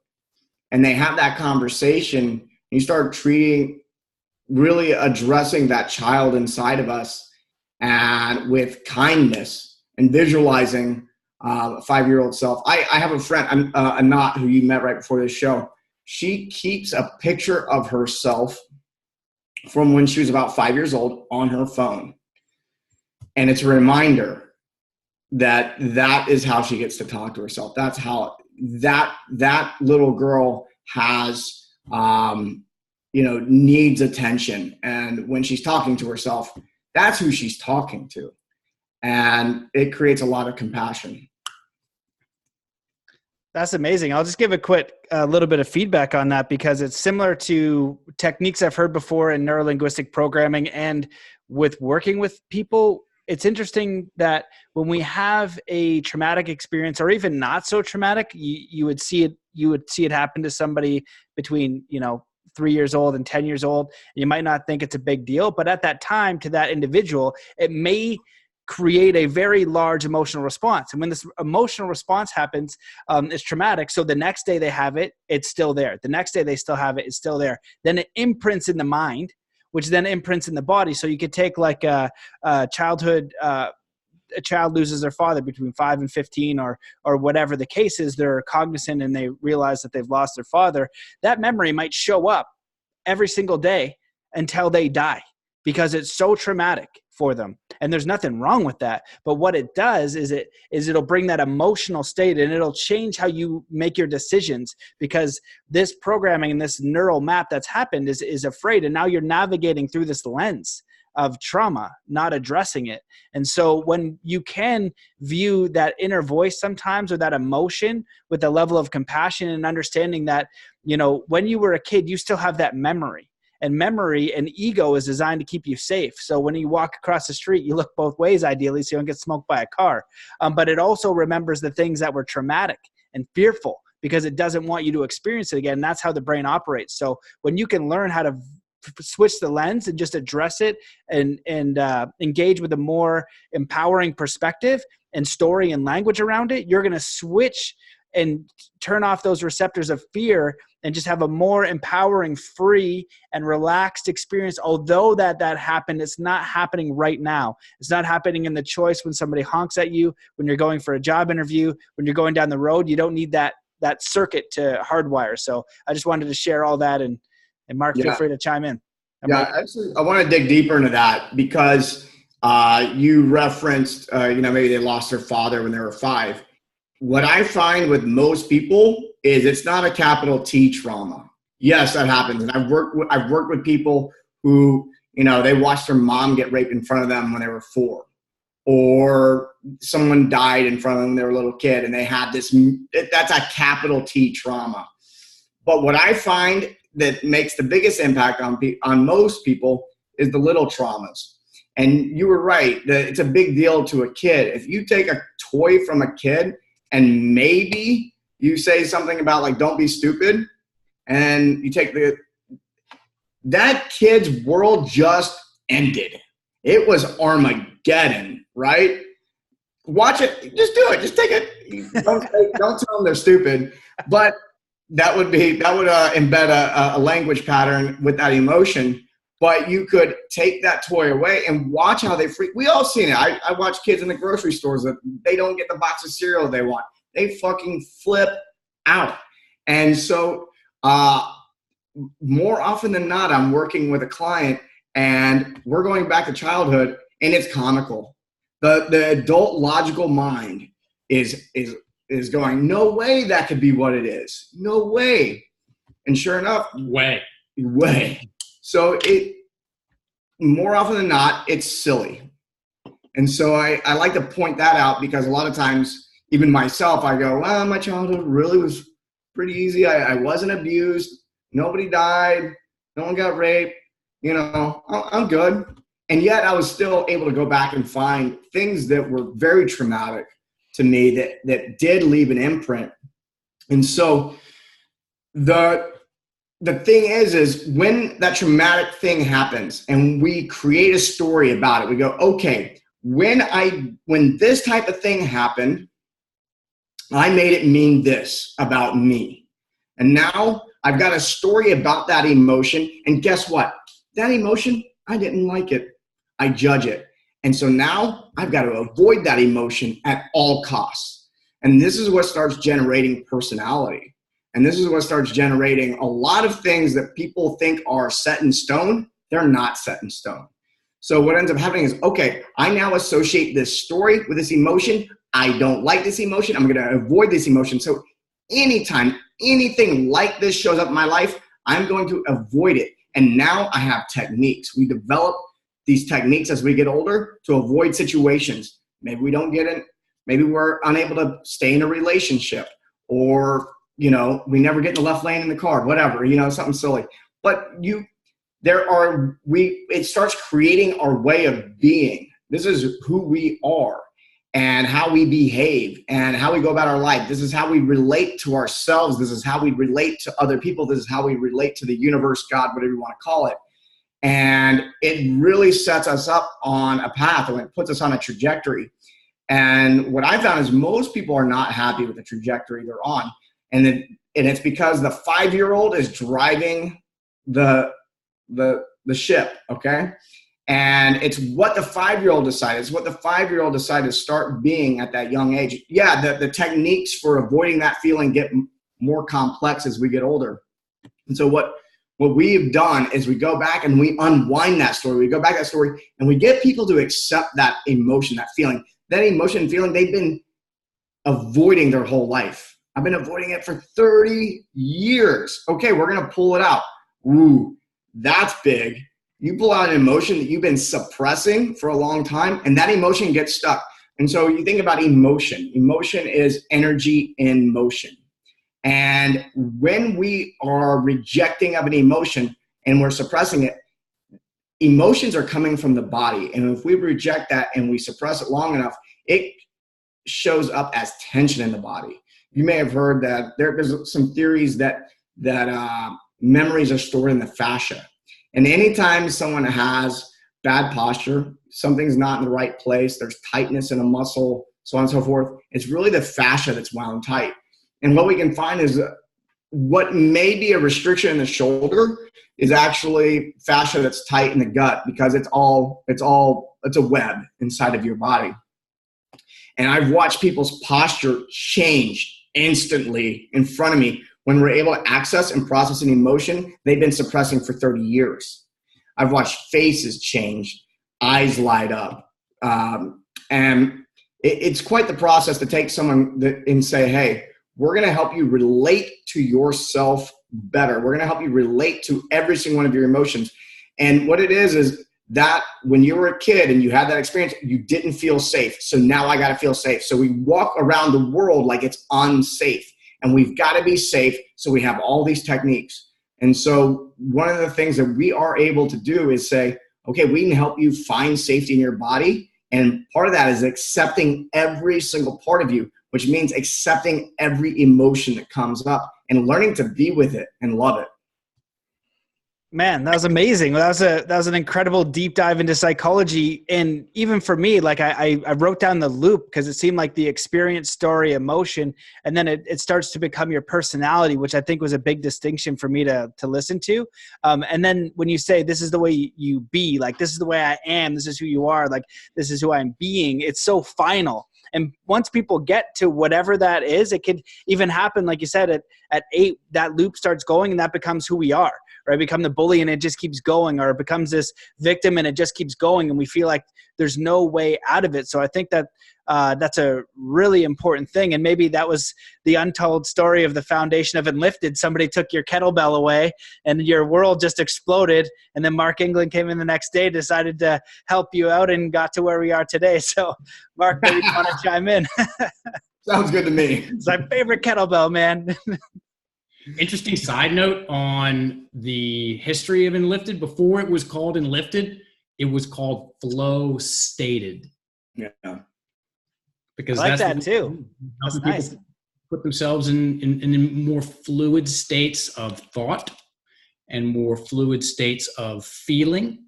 And they have that conversation. You start really addressing that child inside of us and with kindness and visualizing a 5-year-old self. I have a friend, Anat, who you met right before this show. She keeps a picture of herself from when she was about 5 years old on her phone. And it's a reminder that that is how she gets to talk to herself. That's how that little girl has, needs attention. And when she's talking to herself, that's who she's talking to. And it creates a lot of compassion. That's amazing. I'll just give a little bit of feedback on that because it's similar to techniques I've heard before in neurolinguistic programming and with working with people. It's interesting that when we have a traumatic experience or even not so traumatic, you would see it happen to somebody between, 3 years old and 10 years old. You might not think it's a big deal, but at that time to that individual, it may create a very large emotional response. And when this emotional response happens, it's traumatic. So the next day they have it, it's still there. The next day they still have it, it's still there. Then it imprints in the mind, which then imprints in the body. So you could take like a child loses their father between 5 and 15 or whatever the case is, they're cognizant and they realize that they've lost their father. That memory might show up every single day until they die because it's so traumatic for them. And there's nothing wrong with that. But what it does is it'll bring that emotional state and it'll change how you make your decisions because this programming and this neural map that's happened is afraid. And now you're navigating through this lens of trauma, not addressing it. And so when you can view that inner voice sometimes or that emotion with a level of compassion and understanding that, when you were a kid, you still have that memory. And memory and ego is designed to keep you safe. So when you walk across the street, you look both ways, ideally, so you don't get smoked by a car. But it also remembers the things that were traumatic and fearful because it doesn't want you to experience it again. And that's how the brain operates. So when you can learn how to switch the lens and just address it and engage with a more empowering perspective and story and language around it, you're going to switch and turn off those receptors of fear and just have a more empowering, free, and relaxed experience. Although that happened, it's not happening right now. It's not happening in the choice when somebody honks at you, when you're going for a job interview, when you're going down the road. You don't need that circuit to hardwire. So I just wanted to share all that. And Mark, feel free to chime in. Actually, I want to dig deeper into that because you referenced, maybe they lost their father when they were 5. What I find with most people is it's not a capital T trauma. Yes, that happens. And I've worked with people who, they watched their mom get raped in front of them when they were 4. Or someone died in front of them when they were a little kid and they had that's a capital T trauma. But what I find that makes the biggest impact on most people is the little traumas. And you were right, it's a big deal to a kid. If you take a toy from a kid and maybe you say something about like, don't be stupid, and you take that kid's world just ended. It was Armageddon, right? Watch it, just do it, just take it. Don't tell them they're stupid, but that would embed a language pattern with that emotion. But you could take that toy away and watch how they freak. We all seen it. I watch kids in the grocery stores that they don't get the box of cereal they want. They fucking flip out. And so more often than not, I'm working with a client and we're going back to childhood and it's comical. The adult logical mind is going, no way that could be what it is. No way. And sure enough, way. So it more often than not, it's silly. And so I like to point that out, because a lot of times, even myself, I go, well, my childhood really was pretty easy. I wasn't abused. Nobody died. No one got raped. I'm good. And yet I was still able to go back and find things that were very traumatic to me that did leave an imprint. And so the thing is when that traumatic thing happens and we create a story about it, we go, okay, when this type of thing happened, I made it mean this about me. And now I've got a story about that emotion. And guess what? That emotion, I didn't like it. I judge it. And so now I've got to avoid that emotion at all costs. And this is what starts generating personality. And this is what starts generating a lot of things that people think are set in stone. They're not set in stone. So what ends up happening is, okay, I now associate this story with this emotion. I don't like this emotion. I'm going to avoid this emotion. So anytime anything like this shows up in my life, I'm going to avoid it. And now I have techniques. We develop these techniques as we get older to avoid situations. Maybe we don't get in. Maybe we're unable to stay in a relationship, or, we never get in the left lane in the car, whatever, something silly. But it starts creating our way of being. This is who we are and how we behave and how we go about our life. This is how we relate to ourselves. This is how we relate to other people. This is how we relate to the universe, God, whatever you want to call it. And it really sets us up on a path, and it puts us on a trajectory. And what I found is most people are not happy with the trajectory they're on. And it's because the 5-year-old is driving the ship, okay? And it's what the 5-year-old decided. It's what the 5-year-old decided to start being at that young age. Yeah, the techniques for avoiding that feeling get more complex as we get older. And so what we've done is we go back and we unwind that story. We go back to that story and we get people to accept that emotion, that feeling. That emotion and feeling they've been avoiding their whole life. I've been avoiding it for 30 years. Okay, we're going to pull it out. Ooh, that's big. You pull out an emotion that you've been suppressing for a long time, and that emotion gets stuck. And so you think about emotion. Emotion is energy in motion. And when we are rejecting of an emotion and we're suppressing it, emotions are coming from the body. And if we reject that and we suppress it long enough, it shows up as tension in the body. You may have heard that there's some theories that memories are stored in the fascia. And anytime someone has bad posture, something's not in the right place, there's tightness in a muscle, so on and so forth, it's really the fascia that's wound tight. And what we can find is what may be a restriction in the shoulder is actually fascia that's tight in the gut, because it's a web inside of your body. And I've watched people's posture change instantly in front of me when we're able to access and process an emotion they've been suppressing for 30 years. I've watched faces change, eyes light up. And it's quite the process to take someone and say, hey, we're going to help you relate to yourself better. We're going to help you relate to every single one of your emotions. And what it is that when you were a kid and you had that experience, you didn't feel safe. So now I got to feel safe. So we walk around the world like it's unsafe, and we've got to be safe. So we have all these techniques. And so one of the things that we are able to do is say, okay, we can help you find safety in your body. And part of that is accepting every single part of you, which means accepting every emotion that comes up and learning to be with it and love it. Man, that was amazing. That was an incredible deep dive into psychology. And even for me, like I wrote down the loop because it seemed like the experience, story, emotion, and then it starts to become your personality, which I think was a big distinction for me to listen to. And then when you say this is the way you be, like this is the way I am, this is who you are, like this is who I'm being, it's so final. And once people get to whatever that is, it could even happen, like you said, at 8, that loop starts going and that becomes who we are. Right, become the bully and it just keeps going, or it becomes this victim and it just keeps going, and we feel like there's no way out of it. So I think that that's a really important thing. And maybe that was the untold story of the foundation of Enlifted. Somebody took your kettlebell away and your world just exploded. And then Mark England came in the next day, decided to help you out, and got to where we are today. So Mark, maybe you want to chime in. Sounds good to me. It's my favorite kettlebell, man. Interesting side note on the history of Enlifted. Before it was called Enlifted, it was called Flow Stated. Yeah. Because I like that too. That's nice. Put themselves in more fluid states of thought and more fluid states of feeling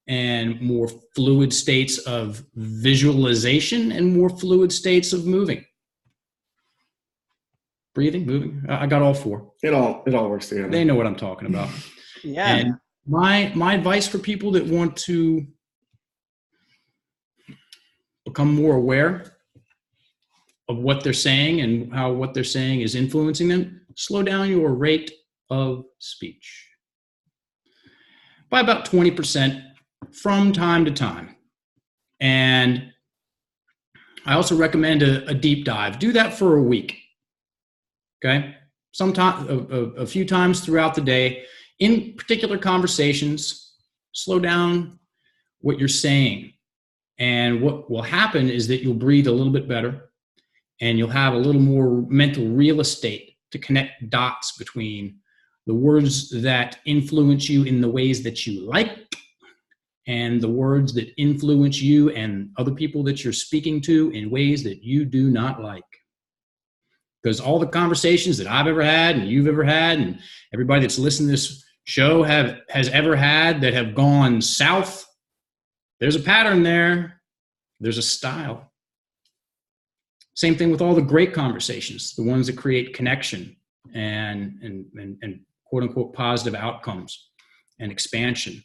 and more fluid states of visualization and more fluid states of moving. Breathing, moving. I got all four. It all works together. They know what I'm talking about. Yeah. And my advice for people that want to become more aware of what they're saying and how what they're saying is influencing them, slow down your rate of speech by about 20% from time to time. And I also recommend a deep dive. Do that for a week. Okay? A few times throughout the day, in particular conversations, slow down what you're saying. And what will happen is that you'll breathe a little bit better and you'll have a little more mental real estate to connect dots between the words that influence you in the ways that you like and the words that influence you and other people that you're speaking to in ways that you do not like. Because all the conversations that I've ever had and you've ever had and everybody that's listened to this show has ever had that have gone south, there's a pattern there. There's a style. Same thing with all the great conversations, the ones that create connection and quote unquote positive outcomes and expansion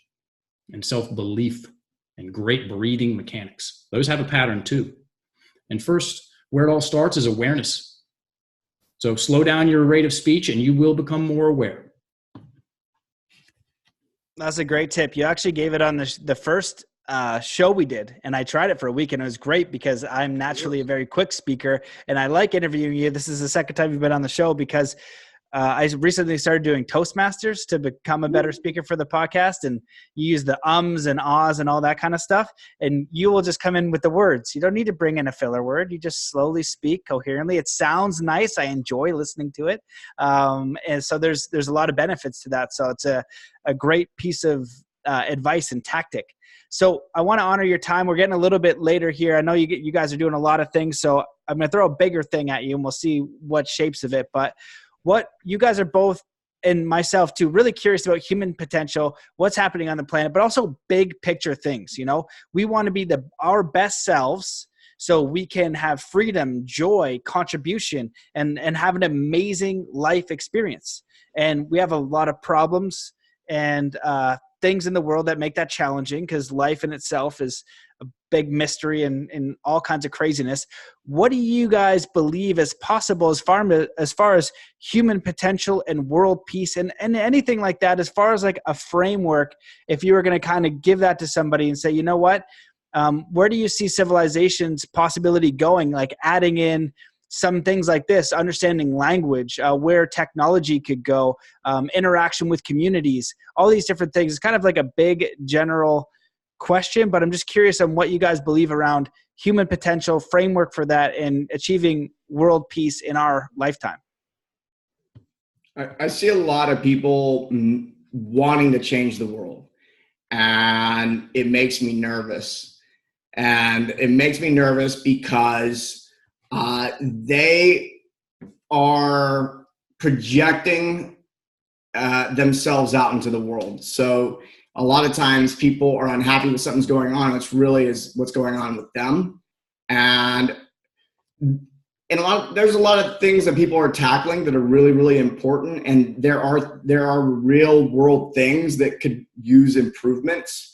and self-belief and great breathing mechanics. Those have a pattern too. And first, where it all starts is awareness. So slow down your rate of speech and you will become more aware. That's a great tip. You actually gave it on the first show we did, and I tried it for a week, and it was great because I'm naturally a very quick speaker, and I like interviewing you. This is the second time you've been on the show because I recently started doing Toastmasters to become a better speaker for the podcast, and you use the ums and ahs and all that kind of stuff, and you will just come in with the words. You don't need to bring in a filler word. You just slowly speak coherently. It sounds nice. I enjoy listening to it, and so there's a lot of benefits to that. So it's a great piece of advice and tactic. So I want to honor your time. We're getting a little bit later here. I know you guys are doing a lot of things, so I'm going to throw a bigger thing at you, and we'll see what shapes of it. But what you guys are both, and myself too, really curious about human potential, what's happening on the planet, but also big picture things. You know, we want to be our best selves so we can have freedom, joy, contribution, and have an amazing life experience. And we have a lot of problems and things in the world that make that challenging because life in itself is a big mystery and all kinds of craziness. What do you guys believe is possible as far as human potential and world peace and anything like that, as far as like a framework, if you were going to kind of give that to somebody and say, you know what, where do you see civilization's possibility going, like adding in some things like this, understanding language, where technology could go, interaction with communities, all these different things. It's kind of like a big general question, but I'm just curious on what you guys believe around human potential, framework for that, and achieving world peace in our lifetime. I see a lot of people wanting to change the world, and it makes me nervous. And it makes me nervous because they are projecting themselves out into the world. So a lot of times people are unhappy with something's going on, which really is what's going on with them. And there's a lot of things that people are tackling that are really, really important. And there are real world things that could use improvements.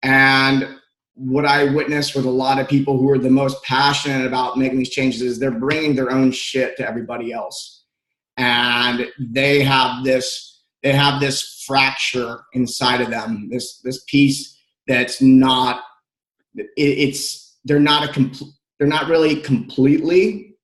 And what I witnessed with a lot of people who are the most passionate about making these changes is they're bringing their own shit to everybody else. And they have this fracture inside of them, this piece that's not, they're not not really completely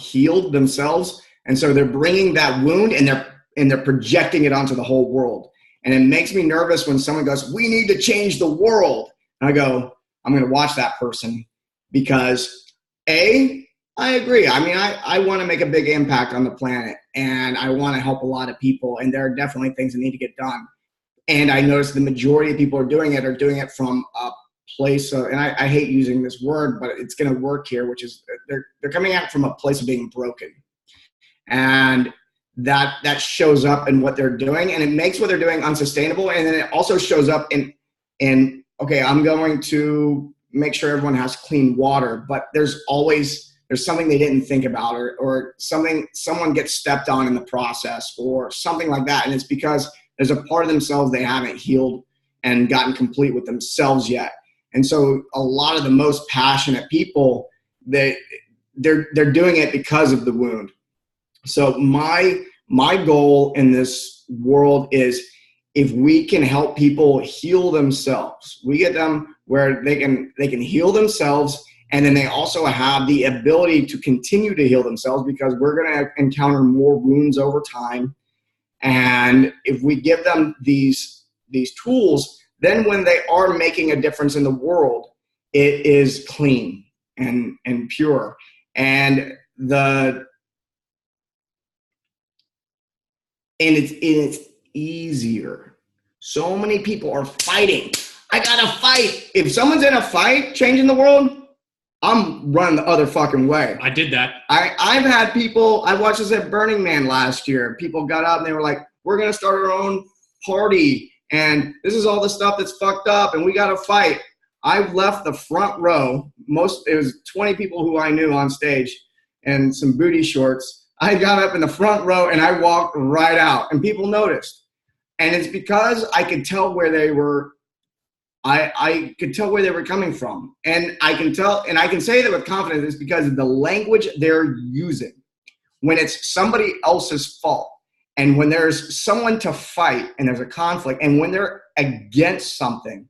healed themselves. And so they're bringing that wound and they're projecting it onto the whole world. And it makes me nervous when someone goes, we need to change the world. And I go, I'm going to watch that person because I agree. I mean, I want to make a big impact on the planet and I want to help a lot of people. And there are definitely things that need to get done. And I notice the majority of people are doing it from a place of, and I hate using this word, but it's going to work here, which is they're coming at it from a place of being broken. And that shows up in what they're doing, and it makes what they're doing unsustainable. And then it also shows up in okay, I'm going to make sure everyone has clean water, but there's something they didn't think about, or someone gets stepped on in the process, or something like that. And it's because there's a part of themselves they haven't healed and gotten complete with themselves yet. And so a lot of the most passionate people, they're doing it because of the wound. So my goal in this world is, if we can help people heal themselves, we get them where they can heal themselves, and then they also have the ability to continue to heal themselves, because we're going to encounter more wounds over time. And if we give them these tools, then when they are making a difference in the world, it is clean and pure. And it's easier. So many people are fighting. I gotta fight. If someone's in a fight changing the world, I'm running the other fucking way. I did that. I've had people, I watched this at Burning Man last year. People got up and they were like, we're gonna start our own party, and this is all the stuff that's fucked up, and we gotta fight. I left the front row. It was 20 people who I knew on stage and some booty shorts. I got up in the front row and I walked right out, and people noticed. And it's because I could tell where they were. I could tell where they were coming from. And I can tell, and I can say that with confidence, it's because of the language they're using. When it's somebody else's fault, and when there's someone to fight and there's a conflict, and when they're against something,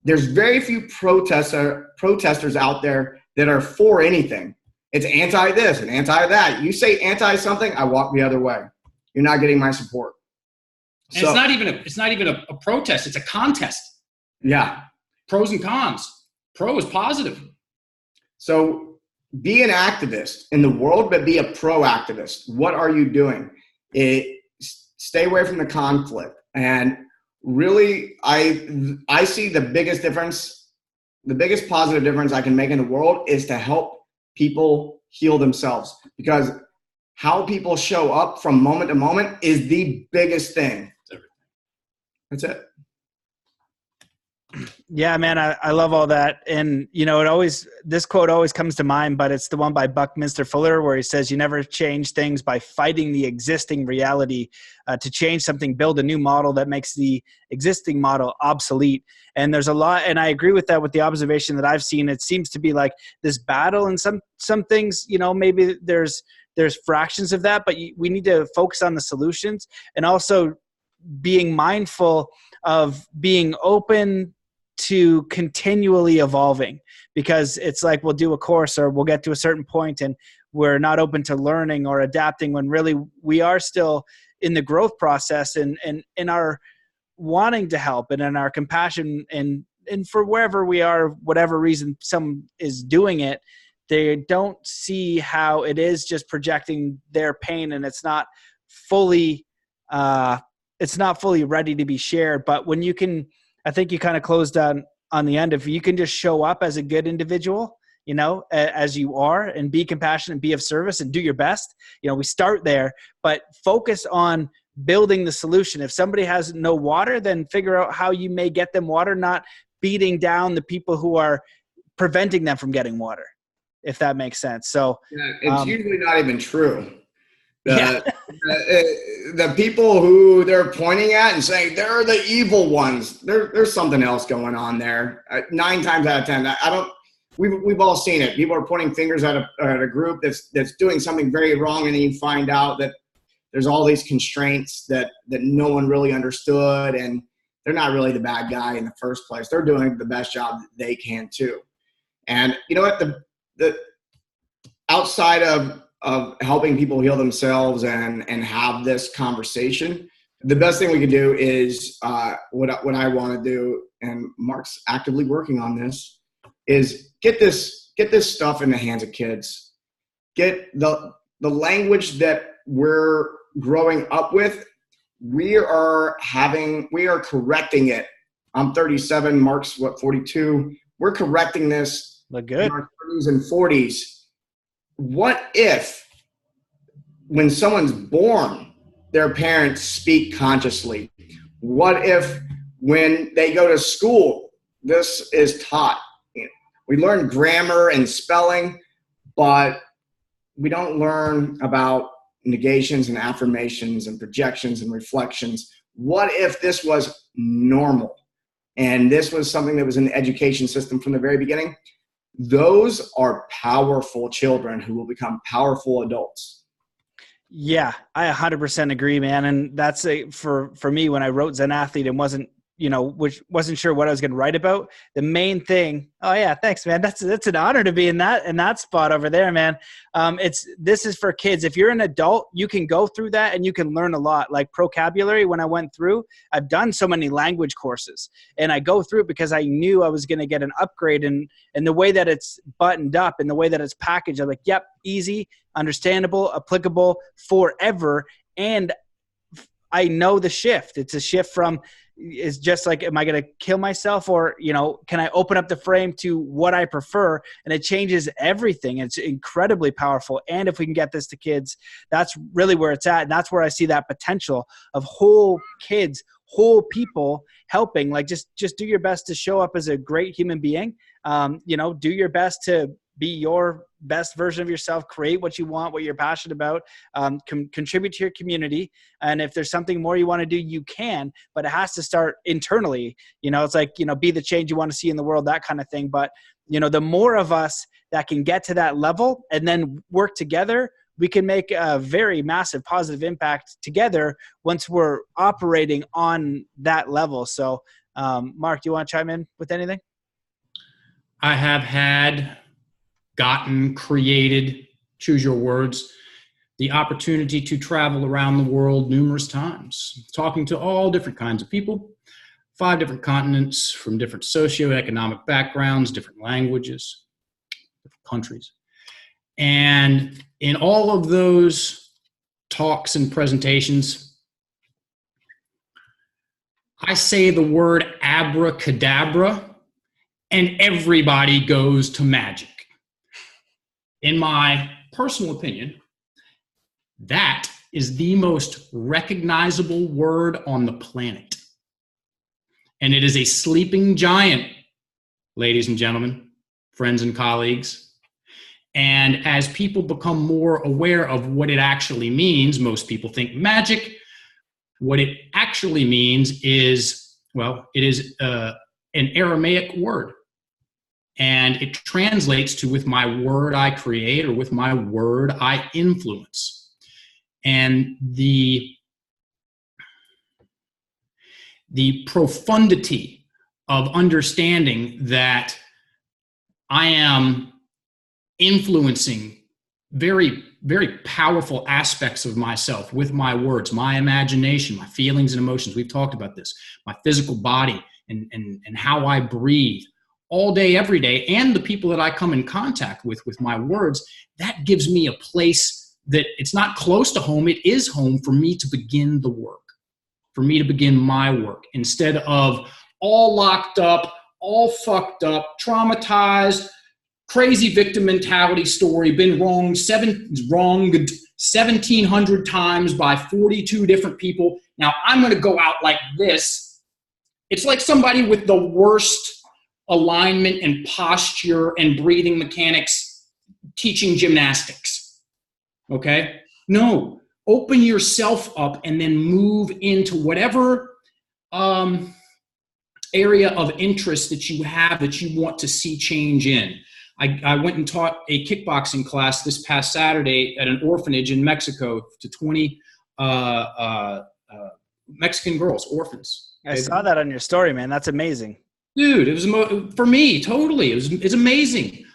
there's very few protesters out there that are for anything. It's anti this and anti that. You say anti something, I walk the other way. You're not getting my support. And so, it's not even a protest. It's a contest. Yeah. Pros and cons. Pro is positive. So be an activist in the world, but be a pro-activist. What are you doing? Stay away from the conflict. And really, I see the biggest difference, the biggest positive difference I can make in the world is to help people heal themselves, because how people show up from moment to moment is the biggest thing. That's it. Yeah, man, I love all that. And, you know, this quote always comes to mind, but it's the one by Buckminster Fuller where he says, you never change things by fighting the existing reality. To change something, build a new model that makes the existing model obsolete. And there's a lot, and I agree with that with the observation that I've seen. It seems to be like this battle, and some things, you know, maybe there's fractions of that, but we need to focus on the solutions, and also being mindful of being open to continually evolving, because it's like we'll do a course or we'll get to a certain point and we're not open to learning or adapting, when really we are still in the growth process and in our wanting to help and in our compassion, and for wherever we are, whatever reason some is doing it, they don't see how it is just projecting their pain, and it's not fully ready to be shared. But when you can, I think you kind of closed on the end, if you can just show up as a good individual, you know, as you are, and be compassionate, be of service, and do your best. You know, we start there, but focus on building the solution. If somebody has no water, then figure out how you may get them water, not beating down the people who are preventing them from getting water, if that makes sense. So yeah, it's usually not even true. Yeah. The people who they're pointing at and saying they're the evil ones, there's something else going on there. 9 times out of 10, we've all seen it. People are pointing fingers at a group that's doing something very wrong, and then you find out that there's all these constraints that no one really understood, and they're not really the bad guy in the first place. They're doing the best job that they can too. And you know what? the outside of helping people heal themselves and have this conversation, the best thing we can do is what I want to do, and Mark's actively working on this, is get this stuff in the hands of kids. Get the language that we're growing up with. We are correcting it. I'm 37. Mark's 42. We're correcting this. Look good. In our 30s and 40s. What if, when someone's born, their parents speak consciously? What if, when they go to school, this is taught? We learn grammar and spelling, but we don't learn about negations and affirmations and projections and reflections. What if this was normal? And this was something that was in the education system from the very beginning? Those are powerful children who will become powerful adults. Yeah, I 100% agree, man. And that's for me, when I wrote Zen Athlete and wasn't sure what I was going to write about, the main thing. Oh yeah, thanks, man. That's an honor to be in that spot over there, man. This is for kids. If you're an adult, you can go through that and you can learn a lot. Like Procabulary, when I went through, I've done so many language courses, and I go through it because I knew I was going to get an upgrade, and the way that it's buttoned up and the way that it's packaged, I'm like, yep, easy, understandable, applicable forever. And I know the shift. It's a shift from, is just like, am I going to kill myself, or, can I open up the frame to what I prefer? And it changes everything. It's incredibly powerful. And if we can get this to kids, that's really where it's at. And that's where I see that potential of whole kids, whole people helping. Like, just do your best to show up as a great human being. Do your best to be your best version of yourself, create what you want, what you're passionate about, contribute to your community. And if there's something more you want to do, you can, but it has to start internally. It's like, be the change you want to see in the world, that kind of thing. But, the more of us that can get to that level and then work together, we can make a very massive positive impact together once we're operating on that level. So, Mark, do you want to chime in with anything? I have gotten, created, choose your words, the opportunity to travel around the world numerous times, talking to all different kinds of people, 5 different continents, from different socioeconomic backgrounds, different languages, different countries. And in all of those talks and presentations, I say the word abracadabra, and everybody goes to magic. In my personal opinion, that is the most recognizable word on the planet. And it is a sleeping giant, ladies and gentlemen, friends and colleagues. And as people become more aware of what it actually means, most people think magic. What it actually means is, it is an Aramaic word. And it translates to, with my word I create, or with my word I influence. And the profundity of understanding that I am influencing very, very powerful aspects of myself with my words, my imagination, my feelings and emotions. We've talked about this, my physical body and how I breathe all day, every day, and the people that I come in contact with my words. That gives me a place that it's not close to home. It is home for me to begin the work, for me to begin my work, instead of all locked up, all fucked up, traumatized, crazy victim mentality story, been wronged 1,700 times by 42 different people. Now I'm going to go out like this. It's like somebody with the worst alignment and posture and breathing mechanics teaching gymnastics. Okay? No, open yourself up and then move into whatever area of interest that you have that you want to see change in. I went and taught a kickboxing class this past Saturday at an orphanage in Mexico to 20 Mexican girls, orphans. I saw that on your story, man. That's amazing. Dude, it was for me, totally. It's amazing.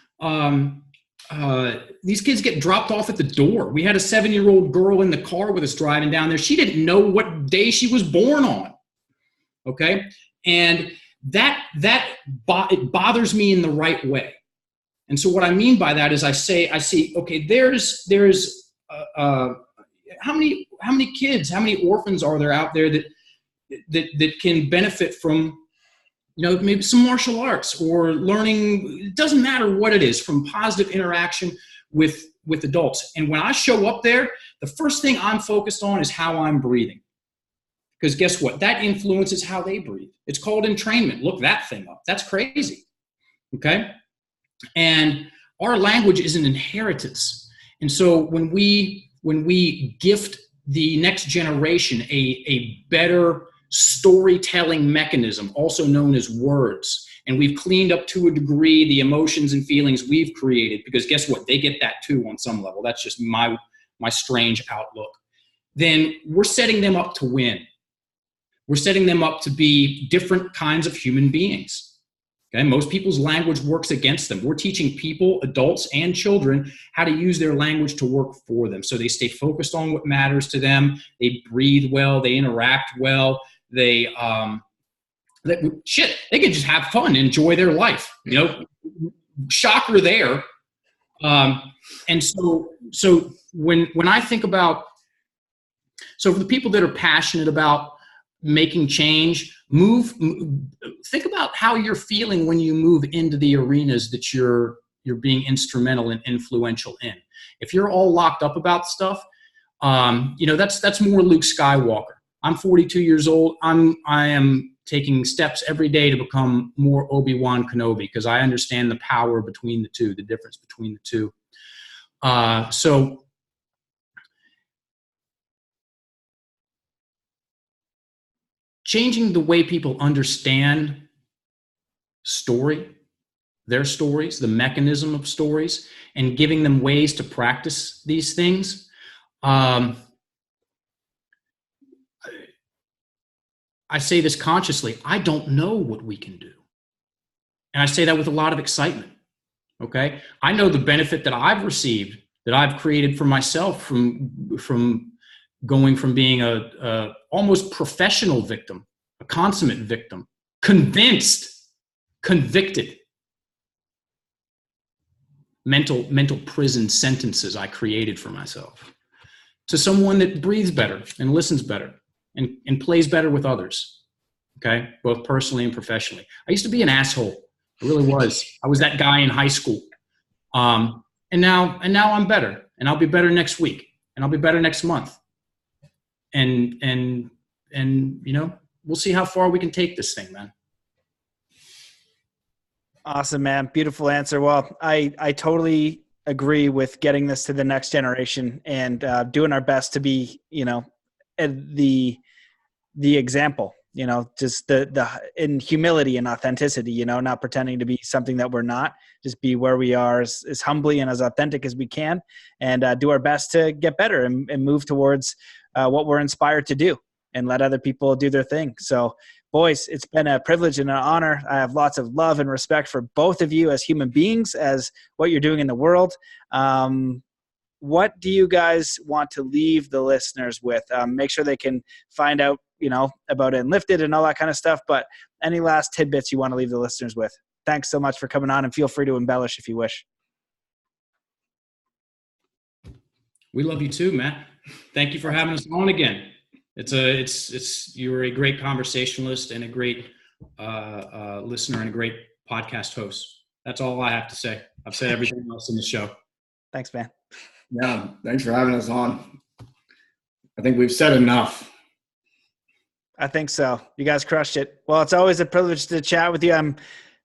these kids get dropped off at the door. We had a 7-year-old girl in the car with us driving down there. She didn't know what day she was born on. Okay. And it bothers me in the right way. And so what I mean by that is I see, okay, there's how many kids, how many orphans are there out there that can benefit from, maybe some martial arts or learning, it doesn't matter what it is, from positive interaction with adults. And when I show up there, the first thing I'm focused on is how I'm breathing. Because guess what? That influences how they breathe. It's called entrainment. Look that thing up. That's crazy. Okay? And our language is an inheritance. And so when we gift the next generation a better storytelling mechanism, also known as words, and we've cleaned up to a degree the emotions and feelings we've created, because guess what? They get that too on some level. That's just my strange outlook. Then we're setting them up to win. We're setting them up to be different kinds of human beings. Okay? Most people's language works against them. We're teaching people, adults and children, how to use their language to work for them. So they stay focused on what matters to them. They breathe well. They interact well. They can just have fun, enjoy their life. Shocker there. And so when I think about, so for the people that are passionate about making change, think about how you're feeling when you move into the arenas that you're being instrumental and influential in. If you're all locked up about stuff, that's more Luke Skywalker. I'm 42 years old. I am taking steps every day to become more Obi-Wan Kenobi, because I understand the power between the two, the difference between the two. So changing the way people understand their stories, the mechanism of stories, and giving them ways to practice these things. I say this consciously, I don't know what we can do. And I say that with a lot of excitement, okay? I know the benefit that I've received, that I've created for myself from going from being a almost professional victim, a consummate victim, convinced, convicted, mental prison sentences I created for myself, to someone that breathes better and listens better and plays better with others, okay? Both personally and professionally. I used to be an asshole. I really was. I was that guy in high school. And now I'm better, and I'll be better next week, and I'll be better next month. And we'll see how far we can take this thing, man. Awesome, man. Beautiful answer. Well, I totally agree with getting this to the next generation and doing our best to be, the example, just the in humility and authenticity, not pretending to be something that we're not, just be where we are as humbly and as authentic as we can, and do our best to get better and move towards what we're inspired to do and let other people do their thing. So boys, it's been a privilege and an honor. I have lots of love and respect for both of you as human beings, as what you're doing in the world. What do you guys want to leave the listeners with? Make sure they can find out, about Enlifted and all that kind of stuff. But any last tidbits you want to leave the listeners with? Thanks so much for coming on, and feel free to embellish if you wish. We love you too, Matt. Thank you for having us on again. You're a great conversationalist and a great listener and a great podcast host. That's all I have to say. I've said everything else in the show. Thanks, man. Yeah, thanks for having us on. I think we've said enough. I think so. You guys crushed it. Well, it's always a privilege to chat with you. I'm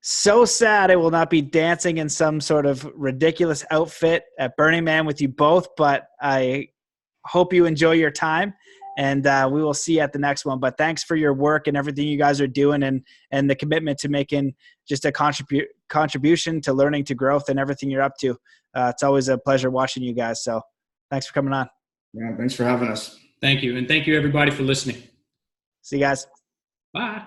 so sad I will not be dancing in some sort of ridiculous outfit at Burning Man with you both, but I hope you enjoy your time, and we will see you at the next one. But thanks for your work and everything you guys are doing, and the commitment to making just a contribution to learning, to growth, and everything you're up to. It's always a pleasure watching you guys. So thanks for coming on. Yeah, thanks for having us. Thank you. And thank you, everybody, for listening. See you guys. Bye.